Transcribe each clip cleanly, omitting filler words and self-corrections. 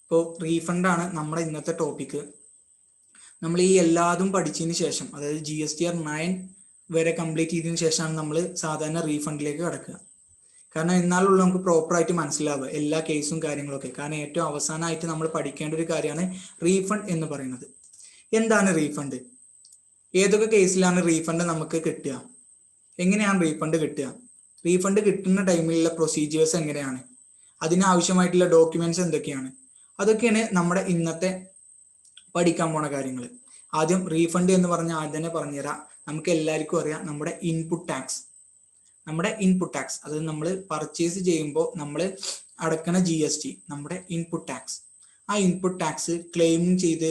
ഇപ്പോൾ റീഫണ്ടാണ് നമ്മുടെ ഇന്നത്തെ ടോപ്പിക്ക്. നമ്മൾ ഈ എല്ലാതും പഠിച്ചതിന് ശേഷം, അതായത് GSTR 9 വരെ കംപ്ലീറ്റ് ചെയ്തതിന് ശേഷമാണ് നമ്മൾ സാധാരണ റീഫണ്ടിലേക്ക് കിടക്കുക. കാരണം എന്നാലുള്ള നമുക്ക് പ്രോപ്പറായിട്ട് മനസ്സിലാവുക എല്ലാ കേസും കാര്യങ്ങളൊക്കെ. കാരണം ഏറ്റവും അവസാനമായിട്ട് നമ്മൾ പഠിക്കേണ്ട ഒരു കാര്യമാണ് റീഫണ്ട് എന്ന് പറയുന്നത്. എന്താണ് റീഫണ്ട്? ഏതൊക്കെ കേസിലാണ് റീഫണ്ട് നമുക്ക് കിട്ടുക? എങ്ങനെയാണ് റീഫണ്ട് കിട്ടുക? റീഫണ്ട് കിട്ടുന്ന ടൈമിലുള്ള പ്രൊസീജിയേഴ്സ് എങ്ങനെയാണ്? അതിനാവശ്യമായിട്ടുള്ള ഡോക്യുമെന്റ്സ് എന്തൊക്കെയാണ്? അതൊക്കെയാണ് നമ്മുടെ ഇന്നത്തെ പഠിക്കാൻ പോണ കാര്യങ്ങൾ. ആദ്യം റീഫണ്ട് എന്ന് പറഞ്ഞാൽ ആദ്യം തന്നെ പറഞ്ഞുതരാം. നമുക്ക് എല്ലാവർക്കും അറിയാം നമ്മുടെ ഇൻപുട്ട് ടാക്സ്. അത് നമ്മൾ പർച്ചേസ് ചെയ്യുമ്പോൾ നമ്മൾ അടക്കണ GST, നമ്മുടെ ഇൻപുട്ട് ടാക്സ്. ആ ഇൻപുട്ട് ടാക്സ് ക്ലെയിം ചെയ്ത്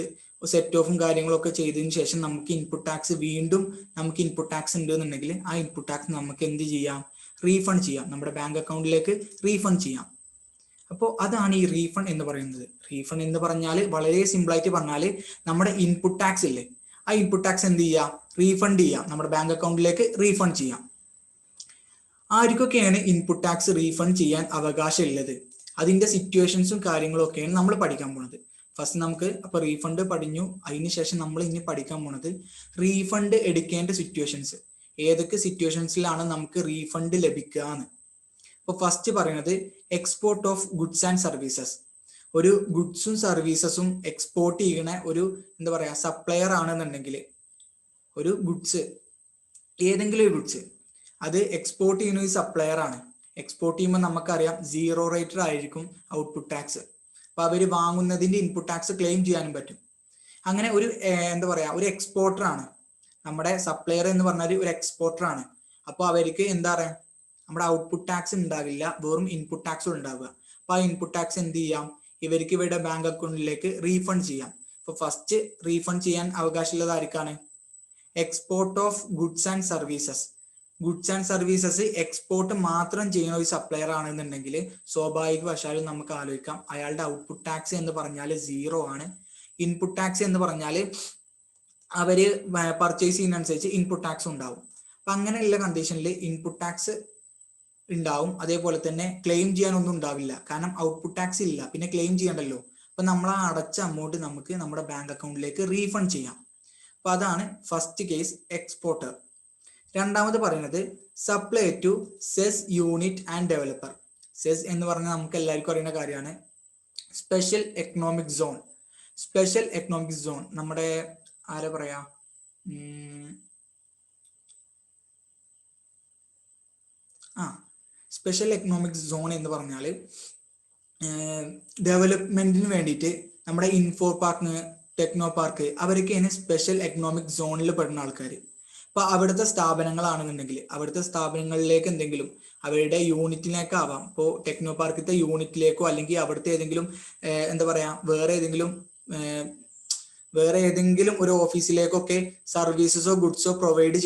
സെറ്റ് ഓഫും കാര്യങ്ങളൊക്കെ ചെയ്തതിന് ശേഷം നമുക്ക് ഇൻപുട്ട് ടാക്സ് ഉണ്ട് എന്നുണ്ടെങ്കിൽ ആ ഇൻപുട്ട് ടാക്സ് നമുക്ക് എന്ത് ചെയ്യാം? റീഫണ്ട് ചെയ്യാം. നമ്മുടെ ബാങ്ക് അക്കൗണ്ടിലേക്ക് റീഫണ്ട് ചെയ്യാം. അപ്പോൾ അതാണ് ഈ റീഫണ്ട് എന്ന് പറയുന്നത്. റീഫണ്ട് എന്ന് പറഞ്ഞാൽ വളരെ സിമ്പിൾ ആയിട്ട് പറഞ്ഞാൽ നമ്മുടെ ഇൻപുട്ട് ടാക്സ് ഇല്ലേ, ആ ഇൻപുട്ട് ടാക്സ് എന്ത് ചെയ്യാം? റീഫണ്ട് ചെയ്യാം, നമ്മുടെ ബാങ്ക് അക്കൗണ്ടിലേക്ക് റീഫണ്ട് ചെയ്യാം. ആർക്കൊക്കെയാണ് ഇൻപുട്ട് ടാക്സ് റീഫണ്ട് ചെയ്യാൻ അവകാശം ഉള്ളത്? അതിന്റെ സിറ്റുവേഷൻസും കാര്യങ്ങളും ഒക്കെയാണ് നമ്മൾ പഠിക്കാൻ പോണത്. ഫസ്റ്റ് നമുക്ക് അപ്പൊ റീഫണ്ട് പഠിഞ്ഞു. അതിനുശേഷം നമ്മൾ ഇനി പഠിക്കാൻ പോണത് റീഫണ്ട് എടുക്കേണ്ട സിറ്റുവേഷൻസ്. ഏതൊക്കെ സിറ്റുവേഷൻസിലാണ് നമുക്ക് റീഫണ്ട് ലഭിക്കുക എന്ന്. അപ്പൊ ഫസ്റ്റ് പറയുന്നത് export of goods and services. ഒരു ഗുഡ്സും സർവീസസും എക്സ്പോർട്ട് ചെയ്യുന്ന ഒരു എന്താ പറയാ സപ്ലയർ ആണെന്നുണ്ടെങ്കിൽ, ഒരു ഗുഡ്സ്, ഏതെങ്കിലും ഒരു ഗുഡ്സ് അത് എക്സ്പോർട്ട് ചെയ്യുന്ന ഒരു സപ്ലയർ ആണ്. എക്സ്പോർട്ട് ചെയ്യുമ്പോൾ നമുക്കറിയാം 0 റേറ്റഡ് ആയിരിക്കും ഔട്ട്പുട്ട് ടാക്സ്. അപ്പൊ അവര് വാങ്ങുന്നതിന്റെ ഇൻപുട്ട് ടാക്സ് ക്ലെയിം ചെയ്യാനും പറ്റും. അങ്ങനെ ഒരു എന്താ പറയാ ഒരു എക്സ്പോർട്ടർ ആണ് നമ്മുടെ സപ്ലയർ എന്ന് പറഞ്ഞാൽ, ഒരു എക്സ്പോർട്ടർ ആണ്. അപ്പൊ അവർക്ക് എന്താ പറയാ നമ്മുടെ ഔട്ട്പുട്ട് ടാക്സ് ഉണ്ടാവില്ല, വെറും ഇൻപുട്ട് ടാക്സ് ഉണ്ടാവുക. അപ്പൊ ആ ഇൻപുട്ട് ടാക്സ് എന്ത് ചെയ്യാം? ഇവർക്ക് ഇവരുടെ ബാങ്ക് അക്കൗണ്ടിലേക്ക് റീഫണ്ട് ചെയ്യാം. അപ്പൊ ഫസ്റ്റ് റീഫണ്ട് ചെയ്യാൻ അവകാശമുള്ളത് ആർക്കാണ്? Export of goods and services. Goods and services export മാത്രം ചെയ്യുന്ന ഒരു സപ്ലയർ ആണെന്നുണ്ടെങ്കിൽ സ്വാഭാവികവശാലും നമുക്ക് ആലോചിക്കാം അയാളുടെ ഔട്ട്പുട്ട് ടാക്സ് എന്ന് പറഞ്ഞാൽ 0 ആണ്. ഇൻപുട്ട് ടാക്സ് എന്ന് പറഞ്ഞാൽ അവര് പർച്ചേസ് ചെയ്യുന്നതനുസരിച്ച് ഇൻപുട്ട് ടാക്സ് ഉണ്ടാവും. അപ്പൊ അങ്ങനെയുള്ള കണ്ടീഷനിൽ ഇൻപുട്ട് ടാക്സ് ഉണ്ടാവും. അതേപോലെ തന്നെ ക്ലെയിം ചെയ്യാനൊന്നും ഉണ്ടാവില്ല, കാരണം ഔട്ട്പുട്ട് ടാക്സ് ഇല്ല, പിന്നെ ക്ലെയിം ചെയ്യണ്ടല്ലോ. അപ്പൊ നമ്മൾ ആ അടച്ച അമൗണ്ട് നമുക്ക് നമ്മുടെ ബാങ്ക് അക്കൗണ്ടിലേക്ക് റീഫണ്ട് ചെയ്യാം. അപ്പൊ അതാണ് ഫസ്റ്റ് കേസ്, എക്സ്പോർട്ടർ. രണ്ടാമത് പറയുന്നത് supply to SEZ unit and developer. SEZ എന്ന് പറഞ്ഞാൽ നമുക്ക് എല്ലാവർക്കും അറിയുന്ന കാര്യമാണ്. സ്പെഷ്യൽ എക്കണോമിക് സോൺ നമ്മുടെ ആരാ പറയാ സ്പെഷ്യൽ എക്കണോമിക് സോൺ എന്ന് പറഞ്ഞാൽ ഡെവലപ്മെന്റിന് വേണ്ടിയിട്ട് നമ്മുടെ ഇൻഫോ പാർക്ക്, ടെക്നോ പാർക്ക്, അവരൊക്കെയാണ് സ്പെഷ്യൽ എക്കണോമിക് സോണിൽ പെടുന്ന ആൾക്കാർ. അപ്പൊ അവിടുത്തെ സ്ഥാപനങ്ങളാണെന്നുണ്ടെങ്കിൽ അവിടുത്തെ സ്ഥാപനങ്ങളിലേക്ക് എന്തെങ്കിലും അവരുടെ യൂണിറ്റിലേക്കാവാം. ഇപ്പോൾ ടെക്നോ പാർക്കിത്തെ യൂണിറ്റിലേക്കോ അല്ലെങ്കിൽ അവിടുത്തെ ഏതെങ്കിലും എന്താ പറയാ വേറെ ഏതെങ്കിലും ഒരു ഓഫീസിലേക്കൊക്കെ സർവീസസോ ഗുഡ്സോ പ്രൊവൈഡ്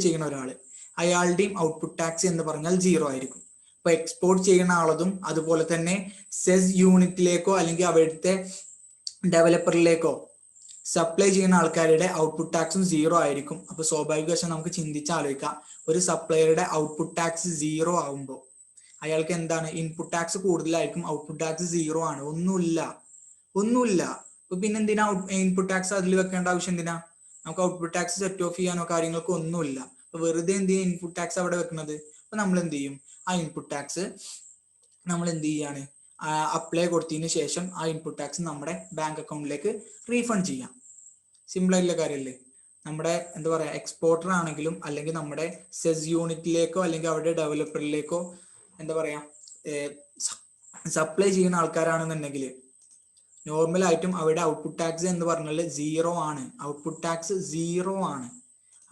ചെയ്യുന്ന ഒരാള് അയാളുടെയും ഔട്ട്പുട്ട് ടാക്സ് എന്ന് പറഞ്ഞാൽ 0 ആയിരിക്കും. ഇപ്പൊ എക്സ്പോർട്ട് ചെയ്യുന്ന ആളതും അതുപോലെ തന്നെ സെസ് യൂണിറ്റിലേക്കോ അല്ലെങ്കിൽ അവിടുത്തെ ഡെവലപ്പറിലേക്കോ സപ്ലൈ ചെയ്യുന്ന ആൾക്കാരുടെ ഔട്ട്പുട്ട് ടാക്സും 0 ആയിരിക്കും. അപ്പൊ സ്വാഭാവികവശം നമുക്ക് ചിന്തിച്ചാലോചിക്കാം, ഒരു സപ്ലൈയുടെ ഔട്ട്പുട്ട് ടാക്സ് 0 ആവുമ്പോൾ അയാൾക്ക് എന്താണ്? ഇൻപുട്ട് ടാക്സ് കൂടുതലായിരിക്കും, ഔട്ട്പുട്ട് ടാക്സ് 0 ആണ്. ഒന്നുമില്ല. അപ്പൊ പിന്നെ എന്തിനാ ഇൻപുട്ട് ടാക്സ് അതിൽ വെക്കേണ്ട ആവശ്യം എന്തിനാ? നമുക്ക് ഔട്ട്പുട്ട് ടാക്സ് സെറ്റ് ഓഫ് ചെയ്യാനോ കാര്യങ്ങൾക്കോ ഒന്നുമില്ല. അപ്പൊ വെറുതെ എന്ത് ചെയ്യും ഇൻപുട്ട് ടാക്സ് അവിടെ വെക്കുന്നത്? അപ്പൊ നമ്മൾ എന്ത് ചെയ്യും? ആ ഇൻപുട്ട് ടാക്സ് നമ്മൾ എന്ത് ചെയ്യാണ്? അപ്ലൈ കൊടുത്തതിന് ശേഷം ആ ഇൻപുട്ട് ടാക്സ് നമ്മുടെ ബാങ്ക് അക്കൗണ്ടിലേക്ക് റീഫണ്ട് ചെയ്യാം. സിമ്പിൾ ആയിട്ടുള്ള കാര്യമല്ലേ? നമ്മുടെ എന്താ പറയാ എക്സ്പോർട്ടർ ആണെങ്കിലും അല്ലെങ്കിൽ നമ്മുടെ സെസ് യൂണിറ്റിലേക്കോ അല്ലെങ്കിൽ അവരുടെ ഡെവലപ്പറിലേക്കോ എന്താ പറയാ സപ്ലൈ ചെയ്യുന്ന ആൾക്കാരാണെന്നുണ്ടെങ്കിൽ നോർമലായിട്ടും അവരുടെ ഔട്ട്പുട്ട് ടാക്സ് എന്ന് പറഞ്ഞാൽ 0 ആണ്. ഔട്ട്പുട്ട് ടാക്സ് 0 ആണ്.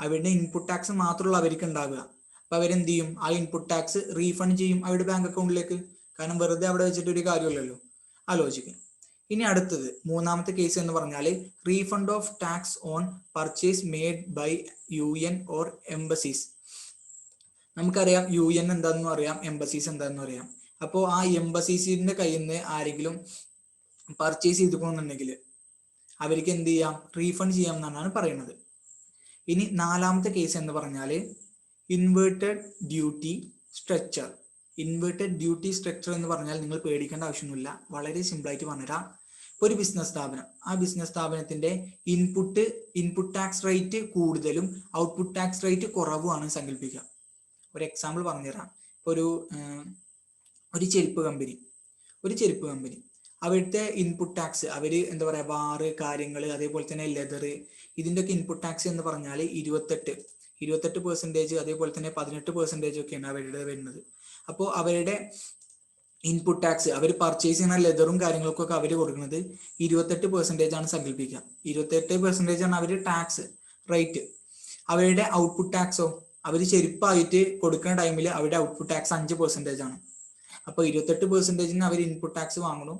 അവരുടെ ഇൻപുട്ട് ടാക്സ് മാത്രമുള്ള അവർക്ക് ഉണ്ടാവുക. അപ്പൊ അവരെന്ത് ചെയ്യും? ആ ഇൻപുട്ട് ടാക്സ് റീഫണ്ട് ചെയ്യും അവരുടെ ബാങ്ക് അക്കൗണ്ടിലേക്ക്. കാരണം വെറുതെ അവിടെ വെച്ചിട്ട് ഒരു കാര്യമില്ലല്ലോ. ആലോചിക്കുക. ഇനി അടുത്തത് മൂന്നാമത്തെ കേസ് എന്ന് പറഞ്ഞാൽ refund of tax on purchase made by UN or embassies. നമുക്കറിയാം UN എന്താണെന്നും അറിയാം, എംബസീസ് എന്താണെന്നും അറിയാം. അപ്പോൾ ആ എംബസീസിന്റെ കയ്യിൽ നിന്ന് ആരെങ്കിലും പർച്ചേസ് ചെയ്തിട്ടുണ്ടെങ്കിൽ അവർക്ക് എന്ത് ചെയ്യാം? റീഫണ്ട് ചെയ്യാം എന്നാണ് പറയുന്നത്. ഇനി നാലാമത്തെ കേസ് എന്ന് പറഞ്ഞാൽ inverted duty structure. Inverted duty structure എന്ന് പറഞ്ഞാൽ നിങ്ങൾ പേടിക്കേണ്ട ആവശ്യമൊന്നുമില്ല, വളരെ സിമ്പിൾ ആയിട്ട് പറഞ്ഞുതരാം. ഇപ്പോൾ ഒരു ബിസിനസ് സ്ഥാപനം, ആ ബിസിനസ് സ്ഥാപനത്തിന്റെ ഇൻപുട്ട് ടാക്സ് റേറ്റ് കൂടുതലും ഔട്ട്പുട്ട് ടാക്സ് റേറ്റ് കുറവുമാണ് സങ്കല്പിക്കുക. ഒരു എക്സാമ്പിൾ പറഞ്ഞുതരാം. ഇപ്പോൾ ഒരു ചെരുപ്പ് കമ്പനി അവിടുത്തെ ഇൻപുട്ട് ടാക്സ് അവർ എന്താ പറയുക, വാറ് കാര്യങ്ങൾ അതേപോലെ തന്നെ ലെതർ, ഇതിൻ്റെ ഒക്കെ ഇൻപുട്ട് ടാക്സ് എന്ന് പറഞ്ഞാൽ 28% അതേപോലെ തന്നെ 18% ഒക്കെയാണ് അവരുടെ വരുന്നത്. അപ്പോൾ അവരുടെ ഇൻപുട്ട് ടാക്സ് അവർ പർച്ചേസ് ചെയ്യുന്ന ലെതറും കാര്യങ്ങൾക്കൊക്കെ അവർ കൊടുക്കുന്നത് 28% ആണ് സങ്കല്പിക്കുക. 28% ആണ് അവരുടെ ടാക്സ് റേറ്റ്. അവരുടെ ഔട്ട്പുട്ട് ടാക്സോ, അവർ ചെരുപ്പായിട്ട് കൊടുക്കുന്ന ടൈമിൽ അവരുടെ ഔട്ട്പുട്ട് ടാക്സ് 5% ആണ്. അപ്പോൾ 28%-ന് അവർ ഇൻപുട്ട് ടാക്സ് വാങ്ങണം,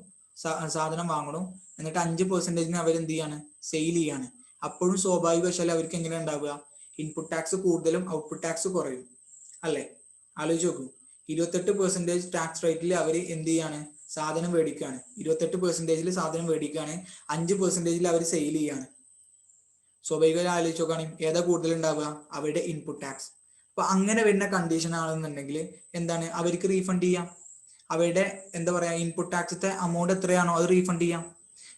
സാധനം വാങ്ങണം, എന്നിട്ട് 5%-ന് അവർ എന്ത് ചെയ്യാണ്, സെയിൽ ചെയ്യാണ്. അപ്പോഴും സ്വാഭാവികവശാൽ അവർക്ക് എങ്ങനെ ഉണ്ടാവുക, ഇൻപുട്ട് ടാക്സ് കൂടുതലും ഔട്ട്പുട്ട് ടാക്സ് കുറയും അല്ലേ? ആലോചിച്ച് നോക്കൂ. 28% ടാക്സ് റേറ്റിൽ അവർ എന്ത് ചെയ്യാണ്, സാധനം മേടിക്കുകയാണ്. 28%-ൽ സാധനം മേടിക്കുകയാണ്, 5%-ൽ അവർ സെയിൽ ചെയ്യാണ്. സ്വാഭാവികമായി ആലോചിച്ച് നോക്കുകയാണെങ്കിൽ ഏതാ കൂടുതൽ ഉണ്ടാവുക, അവരുടെ ഇൻപുട്ട് ടാക്സ്. അപ്പൊ അങ്ങനെ വരുന്ന കണ്ടീഷൻ ആണെന്നുണ്ടെങ്കിൽ എന്താണ്, അവർക്ക് റീഫണ്ട് ചെയ്യാം. അവരുടെ എന്താ പറയാ, ഇൻപുട്ട് ടാക്സത്തെ എമൗണ്ട് എത്രയാണോ അത് റീഫണ്ട് ചെയ്യാം.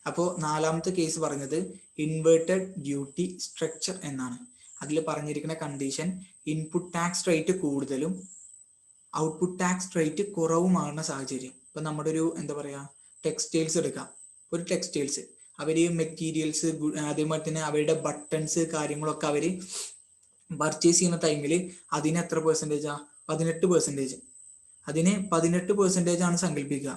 അപ്പോൾ 4ാമത്തെ കേസ് പറഞ്ഞത് ഇൻവേർട്ടഡ് ഡ്യൂട്ടി സ്ട്രക്ചർ എന്നാണ്. അതിൽ പറഞ്ഞിരിക്കുന്ന കണ്ടീഷൻ ഇൻപുട്ട് ടാക്സ് റേറ്റ് കൂടുതലും ഔട്ട്പുട്ട് ടാക്സ് റേറ്റ് കുറവുമാകുന്ന സാഹചര്യം. ഇപ്പൊ നമ്മുടെ ഒരു എന്താ പറയാ, ടെക്സ്റ്റൈൽസ് എടുക്കാം. ഒരു ടെക്സ്റ്റൈൽസ് അവര് മെറ്റീരിയൽസ് അതേപോലെ തന്നെ അവരുടെ ബട്ടൺസ് കാര്യങ്ങളൊക്കെ അവര് പർച്ചേസ് ചെയ്യുന്ന ടൈമിൽ അതിന് എത്ര പെർസെൻറ്റേജാ, 18%. അതിന് 18% ആണ് സങ്കല്പിക്കുക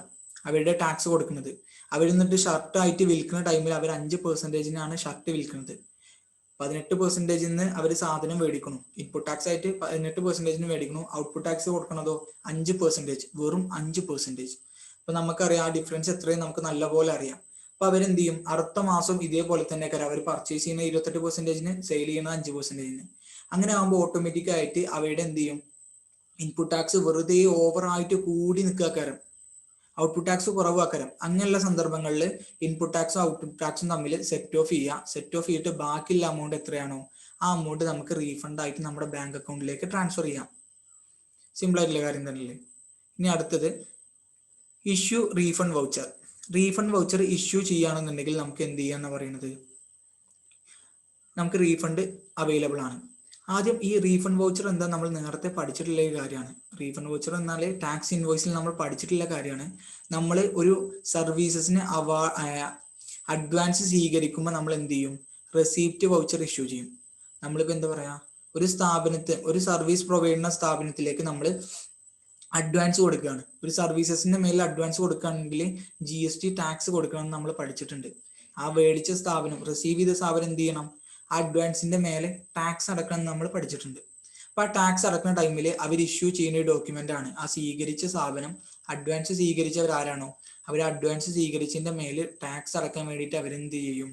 അവരുടെ ടാക്സ് കൊടുക്കുന്നത്. അവരെന്നിട്ട് ഷർട്ട് ആയിട്ട് വിൽക്കുന്ന ടൈമിൽ അവർ 5%-നാണ് ഷർട്ട് വിൽക്കുന്നത്. 18%-ന് അവർ സാധനം മേടിക്കണം, ഇൻപുട്ട് ടാക്സ് ആയിട്ട് 18%-ന് മേടിക്കണം. ഔട്ട്പുട്ട് ടാക്സ് കൊടുക്കണതോ 5%, വെറും 5%. അപ്പൊ നമുക്കറിയാം ആ ഡിഫറൻസ് എത്രയും നമുക്ക് നല്ലപോലെ അറിയാം. അപ്പൊ അവരെന്ത് ചെയ്യും, അടുത്ത മാസം ഇതേപോലെ തന്നെ അവർ പർച്ചേസ് ചെയ്യുന്ന 28%-ന് സെയിൽ ചെയ്യുന്ന 5%-ന്. അങ്ങനെ ആകുമ്പോൾ ഓട്ടോമാറ്റിക് ആയിട്ട് അവരുടെ എന്ത് ചെയ്യും, ഇൻപുട്ട് ടാക്സ് വെറുതെ ഓവറായിട്ട് കൂടി നിൽക്കാക്കാരം, ഔട്ട്പുട്ട് ടാക്സ് കുറവാക്കാരം. അങ്ങനെയുള്ള സന്ദർഭങ്ങളിൽ ഇൻപുട്ട് ടാക്സും ഔട്ട്പുട്ട് ടാക്സും തമ്മിൽ സെറ്റ് ഓഫ് ചെയ്തിട്ട് ബാക്കിയുള്ള എമൗണ്ട് എത്രയാണോ ആ എമൗണ്ട് നമുക്ക് റീഫണ്ട് ആയിട്ട് നമ്മുടെ ബാങ്ക് അക്കൗണ്ടിലേക്ക് ട്രാൻസ്ഫർ ചെയ്യാം. സിമ്പിൾ ആയിട്ടുള്ള കാര്യം തന്നെയല്ലേ. ഇനി അടുത്തത് issue refund voucher. Refund voucher issue ചെയ്യുകയാണെന്നുണ്ടെങ്കിൽ നമുക്ക് എന്ത് ചെയ്യാന്ന് പറയുന്നത്, നമുക്ക് റീഫണ്ട് അവൈലബിൾ ആണ്. ആദ്യം ഈ റീഫണ്ട് വൗച്ചർ എന്താ, നമ്മൾ നേരത്തെ പഠിച്ചിട്ടുള്ള ഒരു കാര്യമാണ്. റീഫണ്ട് വൗച്ചർ എന്നാൽ ടാക്സ് ഇൻവോയ്സിൽ നമ്മൾ പഠിച്ചിട്ടുള്ള കാര്യമാണ്. നമ്മൾ ഒരു സർവീസസിന് അഡ്വാൻസ് സ്വീകരിക്കുമ്പോൾ നമ്മൾ എന്ത് ചെയ്യും, റെസീപ്റ്റ് വൗച്ചർ ഇഷ്യൂ ചെയ്യും. നമ്മളിപ്പോൾ എന്താ പറയാ, ഒരു സർവീസ് പ്രൊവൈഡ് ചെയ്യുന്ന സ്ഥാപനത്തിലേക്ക് നമ്മൾ അഡ്വാൻസ് കൊടുക്കുകയാണ്. ഒരു സർവീസസിന്റെ മേലിൽ അഡ്വാൻസ് കൊടുക്കുകയാണെങ്കിൽ GST ടാക്സ് കൊടുക്കണം നമ്മൾ പഠിച്ചിട്ടുണ്ട്. ആ മേടിച്ച സ്ഥാപനം, റിസീവ് ചെയ്ത സ്ഥാപനം എന്ത് ചെയ്യണം, ആ അഡ്വാൻസിന്റെ മേലെ ടാക്സ് അടക്കണം നമ്മൾ പഠിച്ചിട്ടുണ്ട്. അപ്പൊ ആ ടാക്സ് അടക്കുന്ന ടൈമിൽ അവർ ഇഷ്യൂ ചെയ്യുന്ന ഡോക്യുമെന്റ് ആണ് ആ സ്വീകരിച്ച സ്ഥാപനം. അഡ്വാൻസ് സ്വീകരിച്ചവരാരാണോ അവർ അഡ്വാൻസ് സ്വീകരിച്ചതിന്റെ മേല് ടാക്സ് അടക്കാൻ വേണ്ടിയിട്ട് അവരെന്ത് ചെയ്യും,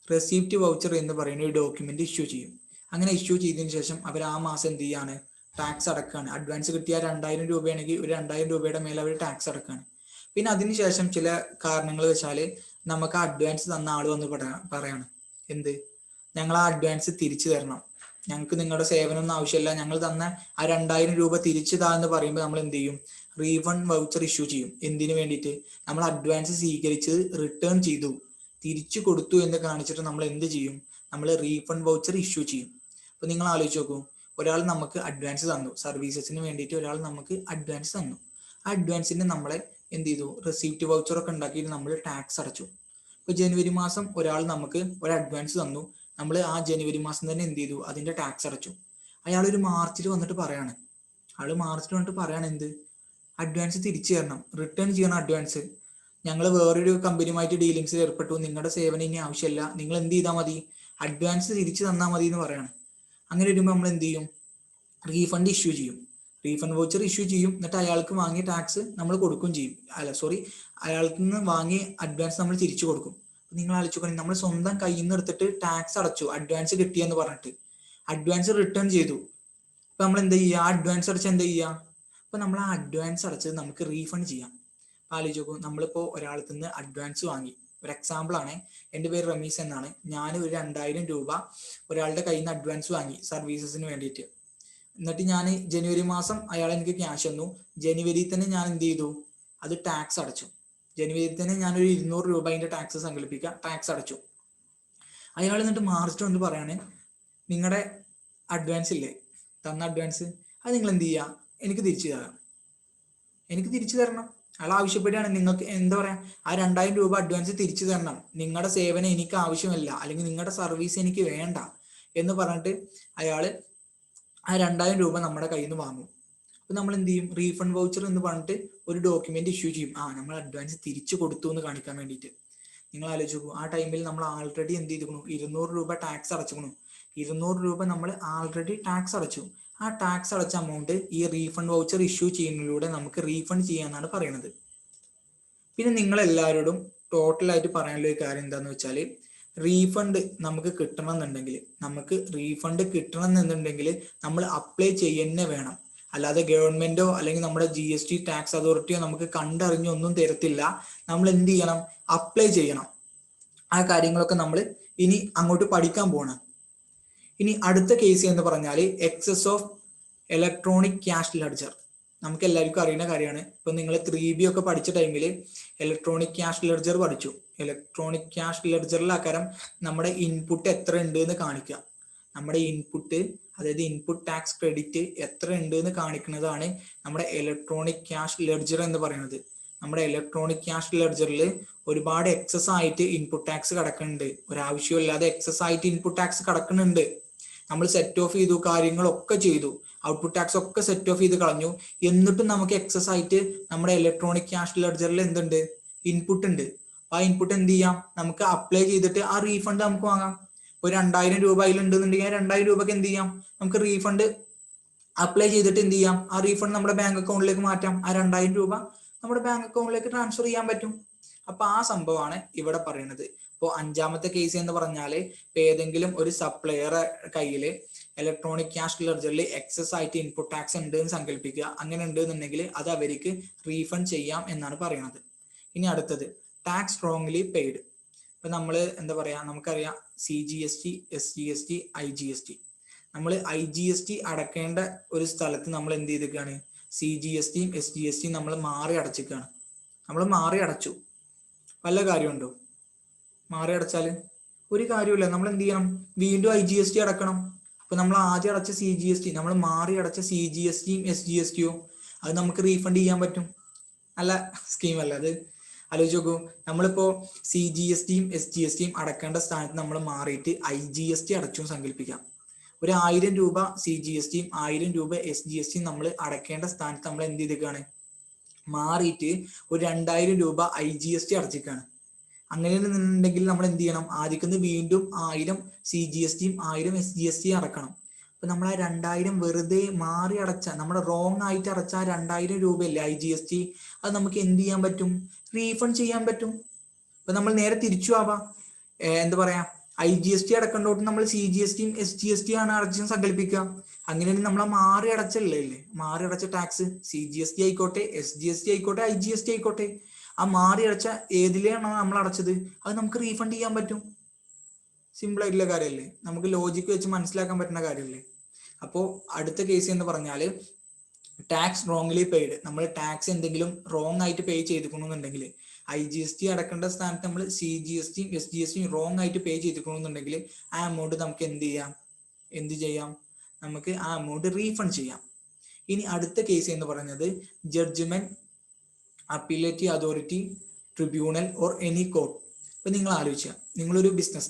റെസീപ്റ്റ് വൗച്ചർ എന്ന് പറയുന്ന ഒരു ഡോക്യുമെന്റ് ഇഷ്യൂ ചെയ്യും. അങ്ങനെ ഇഷ്യൂ ചെയ്തതിനു ശേഷം അവർ ആ മാസം എന്ത് ചെയ്യാണ്, ടാക്സ് അടക്കാണ്. അഡ്വാൻസ് കിട്ടിയ 2000 രൂപയാണെങ്കിൽ ഒരു 2000 രൂപയുടെ മേലെ അവർ ടാക്സ് അടക്കാണ്. പിന്നെ അതിനുശേഷം ചില കാരണങ്ങൾ വെച്ചാൽ നമുക്ക് അഡ്വാൻസ് തന്ന ആൾ വന്ന് പറയാണ്, എന്ത്, ഞങ്ങൾ ആ അഡ്വാൻസ് തിരിച്ചു തരണം, ഞങ്ങൾക്ക് നിങ്ങളുടെ സേവനമൊന്നും ആവശ്യമില്ല, ഞങ്ങൾ തന്ന ആ 2000 രൂപ തിരിച്ചു താ എന്ന് പറയുമ്പോൾ നമ്മൾ എന്ത് ചെയ്യും, റീഫണ്ട് വൗച്ചർ ഇഷ്യൂ ചെയ്യും. എന്തിനു വേണ്ടിയിട്ട്, നമ്മൾ അഡ്വാൻസ് സ്വീകരിച്ചത് റിട്ടേൺ ചെയ്തു, തിരിച്ചു കൊടുത്തു എന്ന് കാണിച്ചിട്ട് നമ്മൾ എന്ത് ചെയ്യും, നമ്മൾ റീഫണ്ട് വൗച്ചർ ഇഷ്യൂ ചെയ്യും. അപ്പൊ നിങ്ങൾ ആലോചിച്ച് നോക്കൂ, ഒരാൾ നമുക്ക് അഡ്വാൻസ് തന്നു, സർവീസസിന് വേണ്ടിയിട്ട് ഒരാൾ നമുക്ക് അഡ്വാൻസ് തന്നു. ആ അഡ്വാൻസിന് നമ്മളെ എന്ത് ചെയ്തു, റെസീപ്റ്റ് വൗച്ചർ ഒക്കെ ഉണ്ടാക്കിയിട്ട് നമ്മൾ ടാക്സ് അടച്ചു. ഇപ്പൊ ജനുവരി മാസം ഒരാൾ നമുക്ക് ഒരു അഡ്വാൻസ് തന്നു, നമ്മൾ ആ ജനുവരി മാസം തന്നെ എന്ത് ചെയ്തു, അതിന്റെ ടാക്സ് അടച്ചു. അയാൾ ഒരു മാർച്ചിൽ വന്നിട്ട് പറയാണ്, എന്ത്, അഡ്വാൻസ് തിരിച്ചു തരണം, റിട്ടേൺ ചെയ്യണം അഡ്വാൻസ്, ഞങ്ങൾ വേറൊരു കമ്പനിയുമായിട്ട് ഡീലിങ്സിൽ ഏർപ്പെട്ടു, നിങ്ങളുടെ സേവനം ഇനി ആവശ്യമില്ല, നിങ്ങൾ എന്ത് ചെയ്താൽ മതി, അഡ്വാൻസ് തിരിച്ചു തന്നാൽ മതി എന്ന് പറയാണ്. അങ്ങനെ വരുമ്പോൾ നമ്മൾ എന്ത് ചെയ്യും, റീഫണ്ട് ഇഷ്യൂ ചെയ്യും, റീഫണ്ട് വൗച്ചർ ഇഷ്യൂ ചെയ്യും. എന്നിട്ട് അയാൾക്ക് വാങ്ങിയ ടാക്സ് നമ്മൾ കൊടുക്കുകയും ചെയ്യും. അയാൾക്ക് നിന്ന് വാങ്ങിയ അഡ്വാൻസ് നമ്മൾ തിരിച്ചു കൊടുക്കും. നിങ്ങൾ ആലോചിക്കണം, നമ്മൾ സ്വന്തം കയ്യിൽ നിന്ന് എടുത്തിട്ട് ടാക്സ് അടച്ചു, അഡ്വാൻസ് കിട്ടിയെന്ന് പറഞ്ഞിട്ട് അഡ്വാൻസ് റിട്ടേൺ ചെയ്തു. അപ്പൊ നമ്മൾ എന്താ ചെയ്യുക, അഡ്വാൻസ് അടച്ച് എന്താ ചെയ്യുക, അപ്പൊ നമ്മൾ ആ അഡ്വാൻസ് അടച്ചത് നമുക്ക് റീഫണ്ട് ചെയ്യാം. ആലോചിച്ച് നോക്കൂ, നമ്മളിപ്പോ ഒരാൾക്ക് നിന്ന് അഡ്വാൻസ് വാങ്ങി, ഒരു എക്സാമ്പിൾ ആണ്, എൻ്റെ പേര് റമീസ് എന്നാണ്, ഞാൻ ഒരു 2000 രൂപ ഒരാളുടെ കയ്യിൽ നിന്ന് അഡ്വാൻസ് വാങ്ങി സർവീസസിന് വേണ്ടിയിട്ട്. എന്നിട്ട് ഞാൻ ജനുവരി മാസം അയാൾ എനിക്ക് ക്യാഷ് തന്നു. ജനുവരി തന്നെ ഞാൻ എന്ത് ചെയ്തു, അത് ടാക്സ് അടച്ചു. ജനുവരി തന്നെ ഞാനൊരു 200 രൂപ അതിന്റെ ടാക്സ് സങ്കല്പിക്കുക, ടാക്സ് അടച്ചു. അയാൾ എന്നിട്ട് മാർച്ച് വന്ന് പറയാണ്, നിങ്ങളുടെ അഡ്വാൻസ് ഇല്ലേ, തന്ന അഡ്വാൻസ് അത് നിങ്ങൾ എന്ത് ചെയ്യുക, എനിക്ക് തിരിച്ചു തരാം, എനിക്ക് തിരിച്ചു തരണം. അയാൾ ആവശ്യപ്പെടുകയാണ്, നിങ്ങൾക്ക് എന്താ പറയാ, ആ 2000 രൂപ അഡ്വാൻസ് തിരിച്ചു തരണം, നിങ്ങളുടെ സേവനം എനിക്ക് ആവശ്യമല്ല, അല്ലെങ്കിൽ നിങ്ങളുടെ സർവീസ് എനിക്ക് വേണ്ട എന്ന് പറഞ്ഞിട്ട് അയാള് ആ 2000 രൂപ നമ്മുടെ കയ്യിൽ നിന്ന് വാങ്ങും. അപ്പൊ നമ്മൾ എന്ത് ചെയ്യും, റീഫണ്ട് വൗച്ചർ എന്ന് പറഞ്ഞിട്ട് ഒരു ഡോക്യുമെന്റ് ഇഷ്യൂ ചെയ്യും, നമ്മൾ അഡ്വാൻസ് തിരിച്ചു കൊടുത്തു എന്ന് കാണിക്കാൻ വേണ്ടിയിട്ട്. നിങ്ങൾ ആലോചിച്ച് നോക്കൂ, ആ ടൈമിൽ നമ്മൾ ആൾറെഡി എന്ത് ചെയ്തിരിക്കണു, 200 രൂപ ടാക്സ് അടച്ചിരിക്കണു. 200 രൂപ നമ്മൾ ആൾറെഡി ടാക്സ് അടച്ചു. ആ ടാക്സ് അടച്ച എമൗണ്ട് ഈ റീഫണ്ട് വൗച്ചർ ഇഷ്യൂ ചെയ്യുന്നതിലൂടെ നമുക്ക് റീഫണ്ട് ചെയ്യാന്നാണ് പറയുന്നത്. പിന്നെ നിങ്ങൾ എല്ലാവരോടും ടോട്ടലായിട്ട് പറയാനുള്ള ഒരു കാര്യം എന്താന്ന് വെച്ചാൽ, റീഫണ്ട് നമുക്ക് കിട്ടണമെന്നുണ്ടെങ്കിൽ നമ്മൾ അപ്ലൈ ചെയ്യുന്നേ വേണം. അല്ലാതെ ഗവൺമെന്റോ അല്ലെങ്കിൽ നമ്മുടെ GST ടാക്സ് അതോറിറ്റിയോ നമുക്ക് കണ്ടറിഞ്ഞൊന്നും തരത്തില്ല. നമ്മൾ എന്ത് ചെയ്യണം, അപ്ലൈ ചെയ്യണം. ആ കാര്യങ്ങളൊക്കെ നമ്മൾ ഇനി അങ്ങോട്ട് പഠിക്കാൻ പോകണം. ഇനി അടുത്ത കേസ് എന്ന് പറഞ്ഞാൽ excess of electronic cash ledger. നമുക്ക് എല്ലാവർക്കും അറിയുന്ന കാര്യമാണ്. ഇപ്പൊ നിങ്ങൾ 3B ഒക്കെ പഠിച്ച ടൈമിൽ ഇലക്ട്രോണിക് ക്യാഷ് ലെഡ്ജർ പഠിച്ചു. ഇലക്ട്രോണിക് ക്യാഷ് ലെഡ്ജറിലാക്കാരം നമ്മുടെ ഇൻപുട്ട് എത്ര ഉണ്ട് എന്ന് കാണിക്കുക. നമ്മുടെ ഇൻപുട്ട്, അതായത് ഇൻപുട്ട് ടാക്സ് ക്രെഡിറ്റ് എത്ര ഉണ്ട് എന്ന് കാണിക്കുന്നതാണ് നമ്മുടെ ഇലക്ട്രോണിക് ക്യാഷ് ലെഡ്ജർ എന്ന് പറയുന്നത്. നമ്മുടെ ഇലക്ട്രോണിക് ക്യാഷ് ലെഡ്ജറിൽ ഒരുപാട് എക്സസ് ആയിട്ട് ഇൻപുട്ട് ടാക്സ് കിടക്കുന്നുണ്ട്. ഒരാവശ്യമില്ലാതെ എക്സസ് ആയിട്ട് ഇൻപുട്ട് ടാക്സ് കിടക്കുന്നുണ്ട്. നമ്മൾ സെറ്റ് ഓഫ് ചെയ്തു, കാര്യങ്ങളൊക്കെ ചെയ്തു, ഔട്ട്പുട്ട് ടാക്സ് ഒക്കെ സെറ്റ് ഓഫ് ചെയ്ത് കളഞ്ഞു. എന്നിട്ടും നമുക്ക് എക്സസ് ആയിട്ട് നമ്മുടെ ഇലക്ട്രോണിക് ക്യാഷ് ലെഡ്ജറിൽ എന്തുണ്ട്, ഇൻപുട്ട് ഉണ്ട്. ആ ഇൻപുട്ട് എന്ത് ചെയ്യാം, നമുക്ക് അപ്ലൈ ചെയ്തിട്ട് ആ റീഫണ്ട് നമുക്ക് വാങ്ങാം. ഒരു 2000 രൂപ അതിലുണ്ടെന്നുണ്ടെങ്കിൽ 2000 രൂപക്ക് എന്ത് ചെയ്യാം, നമുക്ക് റീഫണ്ട് അപ്ലൈ ചെയ്തിട്ട് എന്ത് ചെയ്യാം, ആ റീഫണ്ട് നമ്മുടെ ബാങ്ക് അക്കൗണ്ടിലേക്ക് മാറ്റാം. ആ 2000 രൂപ നമ്മുടെ ബാങ്ക് അക്കൗണ്ടിലേക്ക് ട്രാൻസ്ഫർ ചെയ്യാൻ പറ്റും. അപ്പൊ ആ സംഭവമാണ് ഇവിടെ പറയുന്നത്. ഇപ്പോൾ 5ാമത്തെ കേസ് എന്ന് പറഞ്ഞാല്, ഇപ്പൊ ഏതെങ്കിലും ഒരു സപ്ലയറെ കയ്യില് ഇലക്ട്രോണിക് ക്യാഷ് ലെഡ്ജറിൽ എക്സസ് ആയിട്ട് ഇൻപുട്ട് ടാക്സ് ഉണ്ട് എന്ന് സങ്കല്പിക്കുക. അങ്ങനെ ഉണ്ട് എന്നുണ്ടെങ്കിൽ അത് അവർക്ക് റീഫണ്ട് ചെയ്യാം എന്നാണ് പറയുന്നത്. ഇനി അടുത്തത് ടാക്സ് റോങ്ലി പെയ്ഡ്. ഇപ്പൊ നമ്മൾ എന്താ പറയാ, നമുക്കറിയാം CGST, SGST, IGST. നമ്മൾ IGST അടക്കേണ്ട ഒരു സ്ഥലത്ത് നമ്മൾ എന്ത് ചെയ്തിരിക്കുകയാണ്, CGSTയും SGSTയും നമ്മൾ മാറി അടച്ചിരിക്കുകയാണ്. നമ്മൾ മാറി അടച്ചു, വല്ല കാര്യമുണ്ടോ? മാറി അടച്ചാൽ ഒരു കാര്യമില്ല. നമ്മൾ എന്ത് ചെയ്യണം, വീണ്ടും IGST അടക്കണം. അപ്പൊ നമ്മൾ ആദ്യം അടച്ച CGST, നമ്മൾ മാറി അടച്ച CGSTയും SGSTയും അത് നമുക്ക് റീഫണ്ട് ചെയ്യാൻ പറ്റും. നല്ല സ്കീം അല്ല അത്? ആലോചിച്ച് നോക്കൂ, നമ്മളിപ്പോ CGSTയും SGSTയും അടക്കേണ്ട സ്ഥാനത്ത് നമ്മൾ മാറിയിട്ട് IGST അടച്ചു സങ്കല്പിക്കാം. ഒരു 1000 രൂപ CGSTയും 1000 രൂപ SGSTയും നമ്മൾ അടക്കേണ്ട സ്ഥാനത്ത് നമ്മൾ എന്ത് ചെയ്തിരിക്കുകയാണ്, മാറിയിട്ട് ഒരു 2000 രൂപ IGST അടച്ചിരിക്കുകയാണ്. അങ്ങനെയാണെന്നുണ്ടെങ്കിൽ നമ്മൾ എന്ത് ചെയ്യണം, ആദ്യക്കുന്ന് വീണ്ടും 1000 CGSTയും 1000 SGSTയും അടക്കണം. അപ്പൊ നമ്മൾ ആ 2000 വെറുതെ മാറി അടച്ച, നമ്മുടെ റോങ് ആയിട്ട് അടച്ച ആ 2000 രൂപയല്ലേ IGST, അത് നമുക്ക് എന്ത് ചെയ്യാൻ പറ്റും, റീഫണ്ട് ചെയ്യാൻ പറ്റും. അപ്പൊ നമ്മൾ നേരെ തിരിച്ചു ആവാം. എന്താ പറയാ, IGST അടക്കേണ്ടോട്ട് നമ്മൾ CGSTയും SGSTയും ആണ് അടച്ചും സങ്കല്പിക്കുക. അങ്ങനെയാണെങ്കിൽ നമ്മൾ മാറി അടച്ചല്ലേ, മാറി അടച്ച ടാക്സ് CGST ആയിക്കോട്ടെ, SGST ആയിക്കോട്ടെ, IGST ആയിക്കോട്ടെ, ആ മാറി അടച്ച ഏതിലെയാണോ നമ്മൾ അടച്ചത് അത് നമുക്ക് റീഫണ്ട് ചെയ്യാൻ പറ്റും. സിമ്പിൾ ആയിട്ടുള്ള കാര്യമല്ലേ, നമുക്ക് ലോജിക്ക് വെച്ച് മനസ്സിലാക്കാൻ പറ്റുന്ന കാര്യമല്ലേ. അപ്പോൾ അടുത്ത കേസ് എന്ന് പറഞ്ഞാല് ടാക്സ് റോങ്ലി പെയ്ഡ്. നമ്മൾ ടാക്സ് എന്തെങ്കിലും റോങ് ആയിട്ട് പേ ചെയ്തിരിക്കണമെന്നുണ്ടെങ്കിൽ, IGST അടക്കേണ്ട സ്ഥാനത്ത് നമ്മൾ CGSTയും SGSTയും റോങ് ആയിട്ട് പേ ചെയ്തിരിക്കണമെന്നുണ്ടെങ്കിൽ ആ എമൗണ്ട് നമുക്ക് എന്ത് ചെയ്യാം, നമുക്ക് ആ എമൗണ്ട് റീഫണ്ട് ചെയ്യാം. ഇനി അടുത്ത കേസ് എന്ന് പറയുന്നത് judgement, appellative authority, tribunal or any court. ഇപ്പൊ നിങ്ങൾ ആലോചിക്കുക, നിങ്ങളൊരു ബിസിനസ്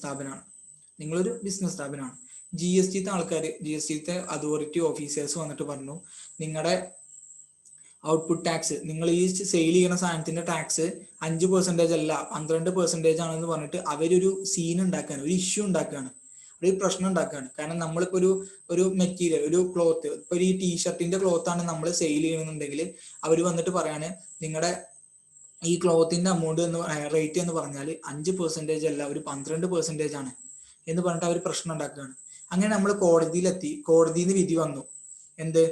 സ്ഥാപനമാണ്. GSTത്തെ ആൾക്കാർ, GSTത്തെ അതോറിറ്റി ഓഫീസേഴ്സ് വന്നിട്ട് പറഞ്ഞു, നിങ്ങളുടെ ഔട്ട്പുട്ട് ടാക്സ്, നിങ്ങൾ ഈ സെയിൽ ചെയ്യുന്ന സാധനത്തിന്റെ ടാക്സ് 5% അല്ല 12% ആണെന്ന് പറഞ്ഞിട്ട് അവരൊരു സീൻ ഉണ്ടാക്കുകയാണ്, ഒരു ഇഷ്യൂ ഉണ്ടാക്കുകയാണ്, ഒരു പ്രശ്നം ഉണ്ടാക്കുകയാണ്. കാരണം നമ്മളിപ്പോ ഒരു മെറ്റീരിയൽ, ഒരു ക്ലോത്ത്, ഇപ്പൊ ഈ ടീഷർട്ടിന്റെ ക്ലോത്ത് ആണ് നമ്മൾ സെയിൽ ചെയ്യണമെന്നുണ്ടെങ്കിൽ അവർ വന്നിട്ട് പറയാണ്, നിങ്ങളുടെ ഈ ക്ലോത്തിന്റെ എമൗണ്ട് റേറ്റ് എന്ന് പറഞ്ഞാൽ 5% അല്ല ഒരു 12% ആണ് എന്ന് പറഞ്ഞിട്ട് അവർ പ്രശ്നം ഉണ്ടാക്കുകയാണ്. അങ്ങനെ നമ്മൾ കോടതിയിലെത്തി, കോടതിയിൽ നിന്ന് വിധി വന്നു, എന്ത്,